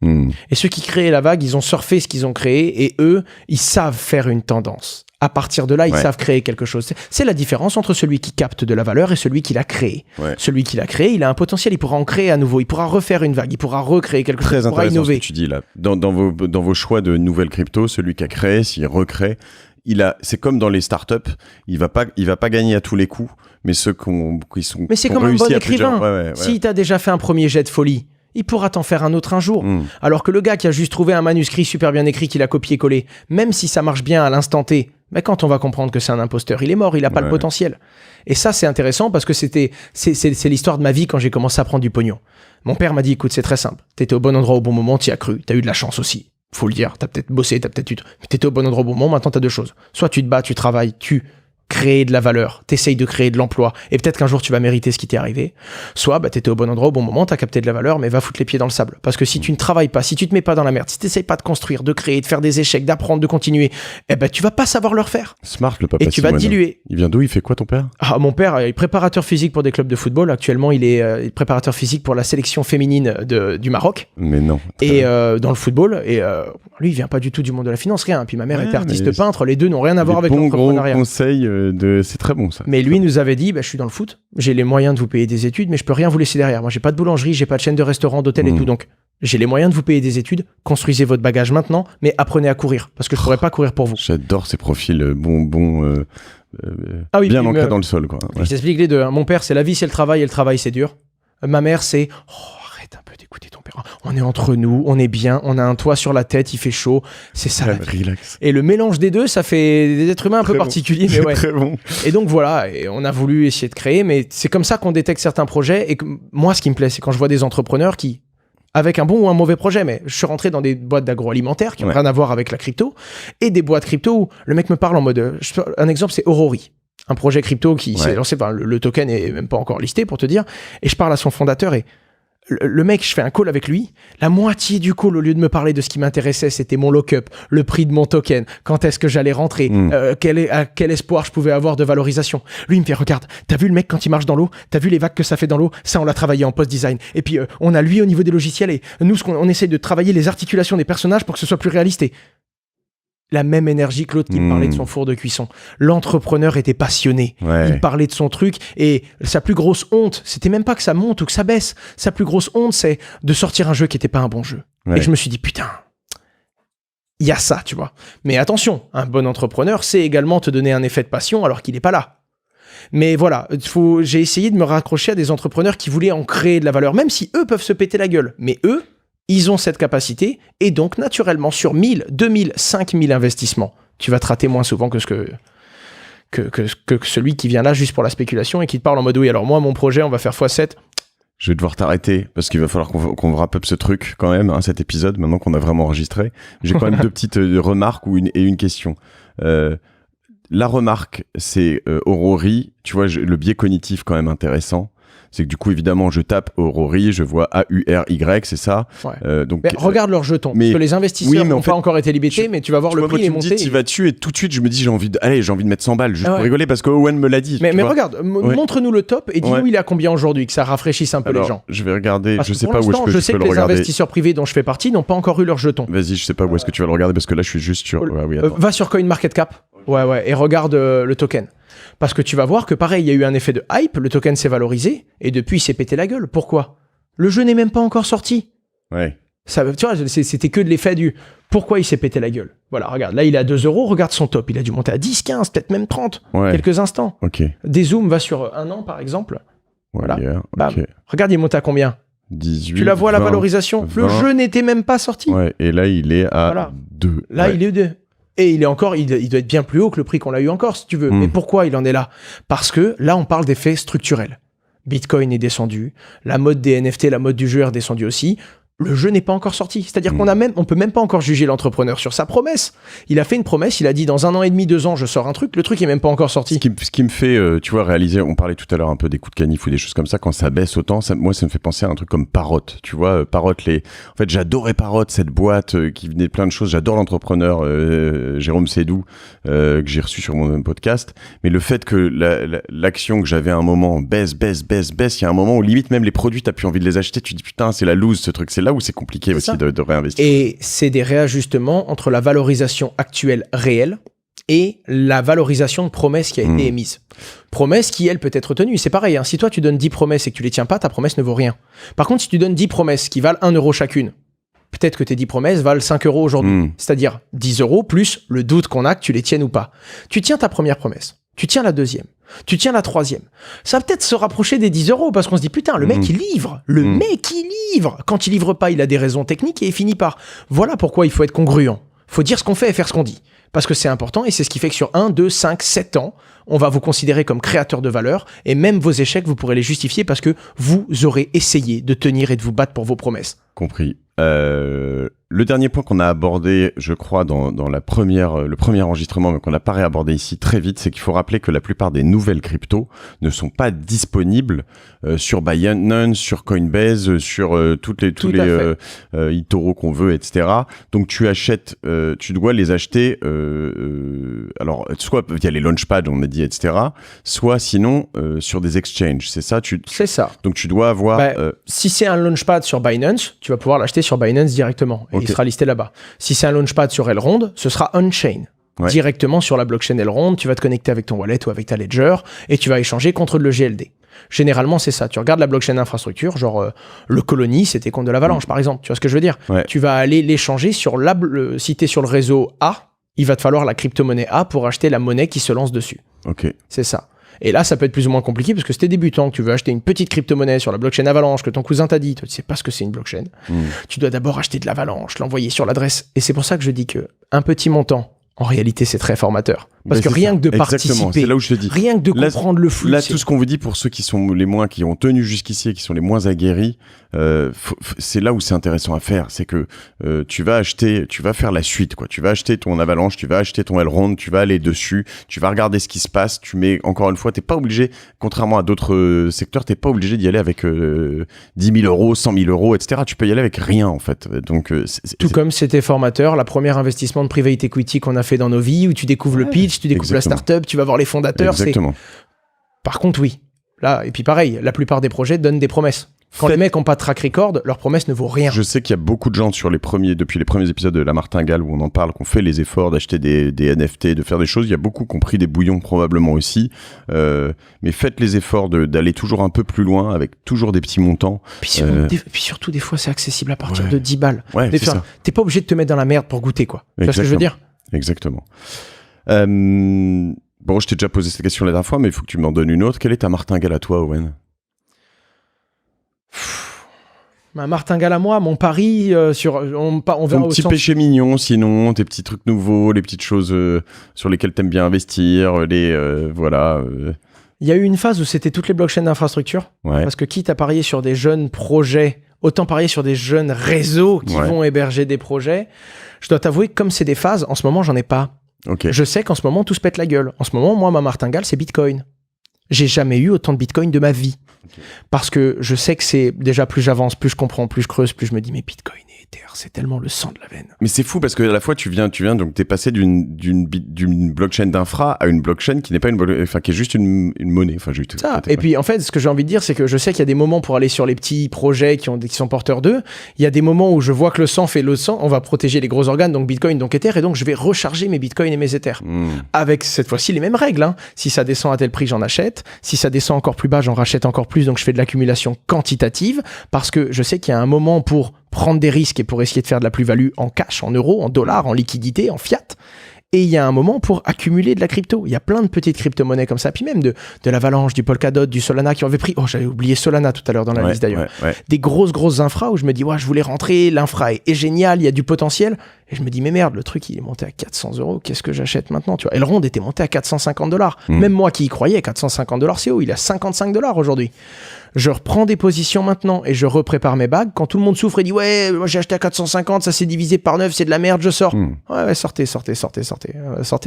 Et ceux qui créent la vague, ils ont surfé ce qu'ils ont créé et eux, ils savent faire une tendance. À partir de là, ils savent créer quelque chose. C'est la différence entre celui qui capte de la valeur et celui qui l'a créé. Celui qui l'a créé, il a un potentiel, il pourra en créer à nouveau, il pourra refaire une vague, il pourra recréer quelque chose, il pourra innover. Ce que tu dis là. Dans vos choix de nouvelles cryptos, celui qui a créé, s'il recrée, c'est comme dans les startups, il va pas gagner à tous les coups, mais ceux qui sont... Mais c'est comme un bon écrivain. Si t'as déjà fait un premier jet de folie, il pourra t'en faire un autre un jour. Alors que le gars qui a juste trouvé un manuscrit super bien écrit qu'il a copié-collé, même si ça marche bien à l'instant T, mais quand on va comprendre que c'est un imposteur, il est mort, il n'a pas le potentiel. Et ça, c'est intéressant parce que c'est l'histoire de ma vie quand j'ai commencé à prendre du pognon. Mon père m'a dit, écoute, c'est très simple. T'étais au bon endroit au bon moment, t'y as cru, t'as eu de la chance aussi. Faut le dire, t'as peut-être bossé, t'étais au bon endroit au bon moment, maintenant t'as deux choses. Soit tu te bats, tu travailles, tu créer de la valeur, t'essayes de créer de l'emploi, et peut-être qu'un jour tu vas mériter ce qui t'est arrivé, soit t'étais au bon endroit au bon moment, t'as capté de la valeur, mais va foutre les pieds dans le sable. Parce que si tu ne travailles pas, si tu te mets pas dans la merde, si t'essayes pas de construire, de créer, de faire des échecs, d'apprendre, de continuer, tu vas pas savoir le refaire. Smart le papa. Et tu vas te diluer. Il vient d'où? Il fait quoi ton père? Mon père est préparateur physique pour des clubs de football. Actuellement, il est préparateur physique pour la sélection féminine du Maroc. Mais non. Et dans le football. Et lui, il vient pas du tout du monde de la finance, rien. Puis ma mère était artiste peintre. Les deux n'ont rien à voir avec l'entrepreneuriat. Conseil c'est très bon ça. Mais lui nous avait dit, je suis dans le foot, j'ai les moyens de vous payer des études, mais je peux rien vous laisser derrière. Moi, j'ai pas de boulangerie, j'ai pas de chaîne de restaurant, d'hôtel et tout. Donc, j'ai les moyens de vous payer des études. Construisez votre bagage maintenant, mais apprenez à courir, parce que je pourrais pas courir pour vous. J'adore ces profils bien ancrés dans le sol, quoi. Ouais. Je t'explique les deux. Hein. Mon père, c'est la vie, c'est le travail, et le travail, c'est dur. Ma mère, c'est arrête un peu d'écouter ton père. On est entre nous, on est bien, on a un toit sur la tête, il fait chaud. C'est ça. Relax. Et le mélange des deux, ça fait des êtres humains un peu particuliers. Mais ouais. Très bon. Et donc voilà, et on a voulu essayer de créer, mais c'est comme ça qu'on détecte certains projets. Et que, moi, ce qui me plaît, c'est quand je vois des entrepreneurs qui, avec un bon ou un mauvais projet, mais je suis rentré dans des boîtes d'agroalimentaire qui n'ont rien à voir avec la crypto, et des boîtes crypto où le mec me parle en mode... un exemple, c'est Aurori, un projet crypto qui s'est lancé, le token n'est même pas encore listé pour te dire, et je parle à son fondateur et le mec, je fais un call avec lui, la moitié du call, au lieu de me parler de ce qui m'intéressait, c'était mon lock-up, le prix de mon token, quand est-ce que j'allais rentrer, quel espoir je pouvais avoir de valorisation. Lui, il me fait, regarde, t'as vu le mec quand il marche dans l'eau, t'as vu les vagues que ça fait dans l'eau, ça on l'a travaillé en post-design. Et puis on a lui au niveau des logiciels, et nous, on essaye de travailler les articulations des personnages pour que ce soit plus réaliste. Et la même énergie que l'autre qui me parlait de son four de cuisson. L'entrepreneur était passionné. Ouais. Il parlait de son truc et sa plus grosse honte, c'était même pas que ça monte ou que ça baisse. Sa plus grosse honte, c'est de sortir un jeu qui était pas un bon jeu. Ouais. Et je me suis dit, putain, il y a ça, tu vois. Mais attention, un bon entrepreneur sait également te donner un effet de passion alors qu'il n'est pas là. Mais voilà, j'ai essayé de me raccrocher à des entrepreneurs qui voulaient en créer de la valeur, même si eux peuvent se péter la gueule. Mais eux, ils ont cette capacité, et donc, naturellement, sur 1000, 2000, 5000 investissements, tu vas te rater moins souvent que celui qui vient là juste pour la spéculation et qui te parle en mode, oui, alors moi, mon projet, on va faire x7. Je vais devoir t'arrêter, parce qu'il va falloir qu'on wrap up ce truc, quand même, cet épisode, maintenant qu'on a vraiment enregistré. J'ai quand même deux petites remarques et une question. La remarque, c'est Aurori, tu vois, le biais cognitif, quand même intéressant. C'est que du coup, évidemment, je tape Aurori, je vois A-U-R-Y, c'est ça. Ouais. Donc, mais regarde leurs jetons. Parce que les investisseurs n'ont pas encore été limités, mais tu vas voir le prix est monté. Tu vas dessus et tout de suite, je me dis, j'ai envie de mettre 100 balles juste pour rigoler parce que Owen me l'a dit. Mais regarde, montre-nous le top et dis-nous il est à combien aujourd'hui, que ça rafraîchisse un peu les gens. Je vais regarder, je sais pas où je sais que les investisseurs privés dont je fais partie n'ont pas encore eu leurs jetons. Vas-y, je sais pas où est-ce que tu vas le regarder parce que là, je suis juste sur. Va sur CoinMarketCap. Ouais, et regarde le token. Parce que tu vas voir que pareil, il y a eu un effet de hype, le token s'est valorisé, et depuis, il s'est pété la gueule. Pourquoi ? Le jeu n'est même pas encore sorti. Ouais. Ça, tu vois, c'était que de l'effet du pourquoi il s'est pété la gueule. Voilà, regarde, là, il est à 2 €, regarde son top. Il a dû monter à 10, 15, peut-être même 30, quelques instants. Ok. Des zooms, va sur un an, par exemple. Voilà. Okay. Regarde, il monte à combien ? 18, tu la vois, 20, la valorisation 20. Le jeu n'était même pas sorti. Ouais, et là, il est à 2. Là, il est 2. Et il doit être bien plus haut que le prix qu'on l'a eu encore, si tu veux. Mais pourquoi il en est là ? Parce que là, on parle d'effets structurels. Bitcoin est descendu, la mode des NFT, la mode du jeu est redescendue aussi. Le jeu n'est pas encore sorti. C'est-à-dire on peut même pas encore juger l'entrepreneur sur sa promesse. Il a fait une promesse, il a dit dans 1 an et demi, 2 ans, je sors un truc. Le truc est même pas encore sorti. Ce qui me fait, tu vois, réaliser, on parlait tout à l'heure un peu des coups de canif ou des choses comme ça, quand ça baisse autant, moi, ça me fait penser à un truc comme Parrot. Tu vois, Parrot, en fait, j'adorais Parrot, cette boîte qui venait de plein de choses. J'adore l'entrepreneur Jérôme Sédou, que j'ai reçu sur mon podcast. Mais le fait que l'action que j'avais à un moment baisse, il y a un moment où limite même les produits, t'as plus envie de les acheter. Tu dis putain, c'est la loose, ce truc. C'est là où c'est compliqué aussi de réinvestir. Et c'est des réajustements entre la valorisation actuelle réelle et la valorisation de promesse qui a été émise. Promesse qui, elle, peut être tenue. C'est pareil, hein. Si toi, tu donnes 10 promesses et que tu les tiens pas, ta promesse ne vaut rien. Par contre, si tu donnes 10 promesses qui valent 1 € chacune, peut-être que tes 10 promesses valent 5 € aujourd'hui. C'est-à-dire 10 € plus le doute qu'on a que tu les tiennes ou pas. Tu tiens ta première promesse. Tu tiens la deuxième. Tu tiens la troisième. Ça va peut-être se rapprocher des 10 € parce qu'on se dit putain, le mec il livre. Le mec il livre. Quand il livre pas, il a des raisons techniques et il finit par. Voilà pourquoi il faut être congruent. Faut dire ce qu'on fait et faire ce qu'on dit. Parce que c'est important et c'est ce qui fait que sur 1, 2, 5, 7 ans, on va vous considérer comme créateur de valeur et même vos échecs, vous pourrez les justifier parce que vous aurez essayé de tenir et de vous battre pour vos promesses. Compris. Le dernier point qu'on a abordé, je crois, dans le premier enregistrement, mais qu'on n'a pas réabordé ici très vite, c'est qu'il faut rappeler que la plupart des nouvelles cryptos ne sont pas disponibles sur Binance, sur Coinbase, sur tous les eToro qu'on veut, etc. Donc tu dois les acheter, alors soit via les launchpads, on a dit, etc. Soit sinon sur des exchanges. C'est ça. C'est ça. Donc tu dois avoir. Si c'est un launchpad sur Binance, tu vas pouvoir l'acheter sur Binance directement. Et il sera listé là-bas. Si c'est un launchpad sur Elrond, ce sera on-chain. Ouais. Directement sur la blockchain Elrond, tu vas te connecter avec ton wallet ou avec ta ledger et tu vas échanger contre le GLD. Généralement, c'est ça. Tu regardes la blockchain infrastructure, genre le Colony, c'était contre de l'Avalanche, par exemple. Tu vois ce que je veux dire? Ouais. Tu vas aller l'échanger sur si tu es sur le réseau A, il va te falloir la crypto-monnaie A pour acheter la monnaie qui se lance dessus. Ok. C'est ça. Et là, ça peut être plus ou moins compliqué parce que si t'es débutant, que tu veux acheter une petite crypto-monnaie sur la blockchain Avalanche que ton cousin t'a dit, toi, tu sais pas ce que c'est une blockchain. Tu dois d'abord acheter de l'Avalanche, l'envoyer sur l'adresse. Et c'est pour ça que je dis que un petit montant, en réalité, c'est très formateur. Parce que rien que de participer, c'est là où je te dis. Rien que de comprendre le flux. Là, tout ce qu'on vous dit pour ceux qui ont tenu jusqu'ici et qui sont les moins aguerris, c'est là où c'est intéressant à faire. C'est que tu vas faire la suite, quoi. Tu vas acheter ton Avalanche, tu vas acheter ton Elrond, tu vas aller dessus, tu vas regarder ce qui se passe. Encore une fois, t'es pas obligé, contrairement à d'autres secteurs, t'es pas obligé d'y aller avec 10 000 euros, 100 000 euros, etc. Tu peux y aller avec rien, en fait. Donc, comme c'était formateur, la première investissement de private equity qu'on a fait dans nos vies, où tu découvres le pitch, tu découvres la startup, tu vas voir les fondateurs. Exactement. Par contre, oui. Là, et puis pareil, la plupart des projets donnent des promesses. Quand les mecs n'ont pas de track record, leur promesse ne vaut rien. Je sais qu'il y a beaucoup de gens depuis les premiers épisodes de La Martingale où on en parle, qu'on fait les efforts d'acheter des NFT, de faire des choses. Il y a beaucoup qui ont pris des bouillons probablement aussi. Mais faites les efforts d'aller toujours un peu plus loin avec toujours des petits montants. Puis surtout, des fois, c'est accessible à partir de 10 balles. Ouais, t'es pas obligé de te mettre dans la merde pour goûter, quoi. Tu vois ce que je veux dire? Exactement. Bon, je t'ai déjà posé cette question la dernière fois, mais il faut que tu m'en donnes une autre. Quelle est ta martingale à toi, Owen? Ma martingale à moi, mon pari on verra ton petit péché mignon, sinon, tes petits trucs nouveaux, les petites choses sur lesquelles t'aimes bien investir, voilà. Il y a eu une phase où c'était toutes les blockchains d'infrastructure, parce que quitte à parier sur des jeunes projets, autant parier sur des jeunes réseaux qui vont héberger des projets. Je dois t'avouer que comme c'est des phases, en ce moment, j'en ai pas. Okay. Je sais qu'en ce moment, tout se pète la gueule. En ce moment, moi, ma martingale, c'est Bitcoin. J'ai jamais eu autant de Bitcoin de ma vie. Okay. Parce que je sais que c'est déjà plus j'avance, plus je comprends, plus je creuse, plus je me dis mais Bitcoin et Ether, c'est tellement le sang de la veine. Mais c'est fou parce que à la fois tu viens donc t'es passé d'une blockchain d'infra à une blockchain qui n'est pas qui est juste une monnaie. Enfin juste. Ça. Et puis en fait, ce que j'ai envie de dire, c'est que je sais qu'il y a des moments pour aller sur les petits projets qui sont porteurs d'eux. Il y a des moments où je vois que le sang fait le sang. On va protéger les gros organes, donc Bitcoin, donc Ether, et donc je vais recharger mes Bitcoins et mes Ethers avec cette fois-ci les mêmes règles. Hein. Si ça descend à tel prix, j'en achète. Si ça descend encore plus bas, j'en rachète encore plus. Donc je fais de l'accumulation quantitative parce que je sais qu'il y a un moment pour prendre des risques et pour essayer de faire de la plus-value en cash, en euros, en dollars, en liquidité, en fiat. Et il y a un moment pour accumuler de la crypto. Il y a plein de petites crypto-monnaies comme ça, puis même de l'Avalanche, du Polkadot, du Solana qui avaient pris. Oh, j'avais oublié Solana tout à l'heure dans la liste d'ailleurs. Des grosses infras où je me dis, je voulais rentrer, l'infra est génial, il y a du potentiel. Et je me dis, mais merde, le truc il est monté à 400 €, qu'est-ce que j'achète maintenant, tu vois? Elrond était monté à 450 $. Même moi qui y croyais, 450 $, c'est haut, il est à 55 $ aujourd'hui. Je reprends des positions maintenant et je reprépare mes bagues. Quand tout le monde souffre et dit moi j'ai acheté à 450, ça s'est divisé par 9, c'est de la merde, je sors. Sortez,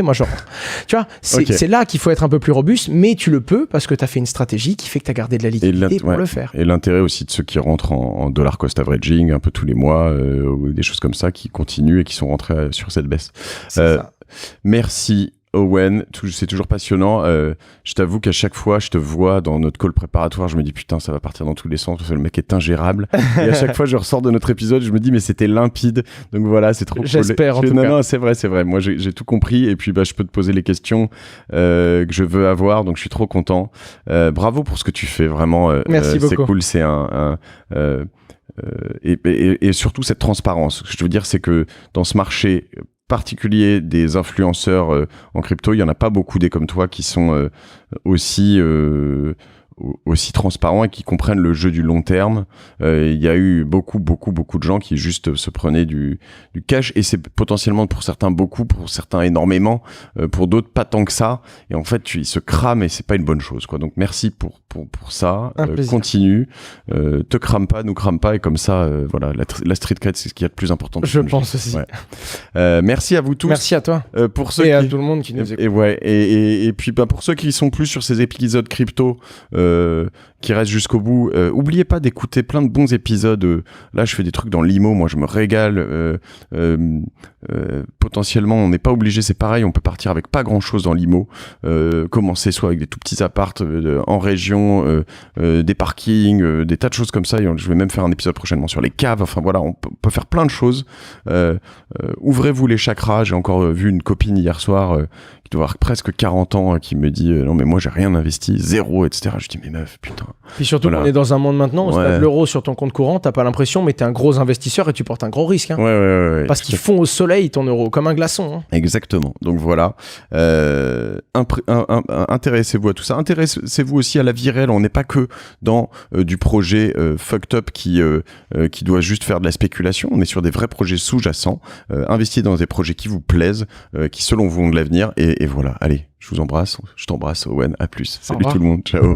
moi je rentre. Tu vois, c'est là qu'il faut être un peu plus robuste, mais tu le peux parce que tu as fait une stratégie qui fait que tu as gardé de la liquidité pour le faire. Et l'intérêt aussi de ceux qui rentrent en dollar cost averaging un peu tous les mois, ou des choses comme ça qui continuent et qui sont rentrés sur cette baisse. Ça. Merci. Owen, c'est toujours passionnant. Je t'avoue qu'à chaque fois, je te vois dans notre call préparatoire, je me dis putain, ça va partir dans tous les sens, le mec est ingérable. Et à chaque fois, je ressors de notre épisode, je me dis mais c'était limpide. Donc voilà, c'est trop cool. J'espère en tout cas. Non, c'est vrai. Moi, j'ai tout compris et puis je peux te poser les questions que je veux avoir. Donc je suis trop content. Bravo pour ce que tu fais, vraiment. Merci beaucoup. C'est cool, c'est et surtout cette transparence. Ce que je veux dire, c'est que dans ce marché particulier des influenceurs en crypto, il y en a pas beaucoup des comme toi qui sont aussi aussi transparents et qui comprennent le jeu du long terme. Il y a eu beaucoup de gens qui juste se prenaient du cash, et c'est potentiellement pour certains beaucoup, pour certains énormément, pour d'autres pas tant que ça, et en fait ils se crament et c'est pas une bonne chose, quoi. Donc merci pour ça, continue, te crame pas, nous crame pas, et comme ça voilà, la street cred c'est ce qu'il y a de plus important. Je pense aussi. Ouais. Merci à vous tous. Merci à toi. Pour ceux à tout le monde qui nous écoute. Et puis pour ceux qui sont plus sur ces épisodes crypto, qui restent jusqu'au bout, oubliez pas d'écouter plein de bons épisodes. Là je fais des trucs dans l'IMO, moi je me régale. Potentiellement on n'est pas obligé, c'est pareil, on peut partir avec pas grand chose dans l'IMO, commencer soit avec des tout petits apparts en région, des parkings, des tas de choses comme ça, et je vais même faire un épisode prochainement sur les caves. Enfin voilà, on peut faire plein de choses. Ouvrez-vous les chakras. J'ai encore vu une copine hier soir qui doit avoir presque 40 ans, qui me dit non mais moi j'ai rien investi, zéro, etc. Je dis mais meuf, putain. Puis surtout qu'on est dans un monde maintenant où si t'as de l'euro sur ton compte courant, t'as pas l'impression, mais t'es un gros investisseur et tu portes un gros risque, hein. Ouais, parce qu'ils font au soleil ton euro comme un glaçon, hein. Exactement. Donc voilà, intéressez-vous à tout ça, intéressez-vous aussi à la vie réelle. On n'est pas que dans du projet fucked up qui doit juste faire de la spéculation. On est sur des vrais projets sous-jacents. Investissez dans des projets qui vous plaisent, qui selon vous ont de l'avenir, et voilà. Allez, je vous embrasse, je t'embrasse, Owen, à plus. Salut tout le monde, ciao.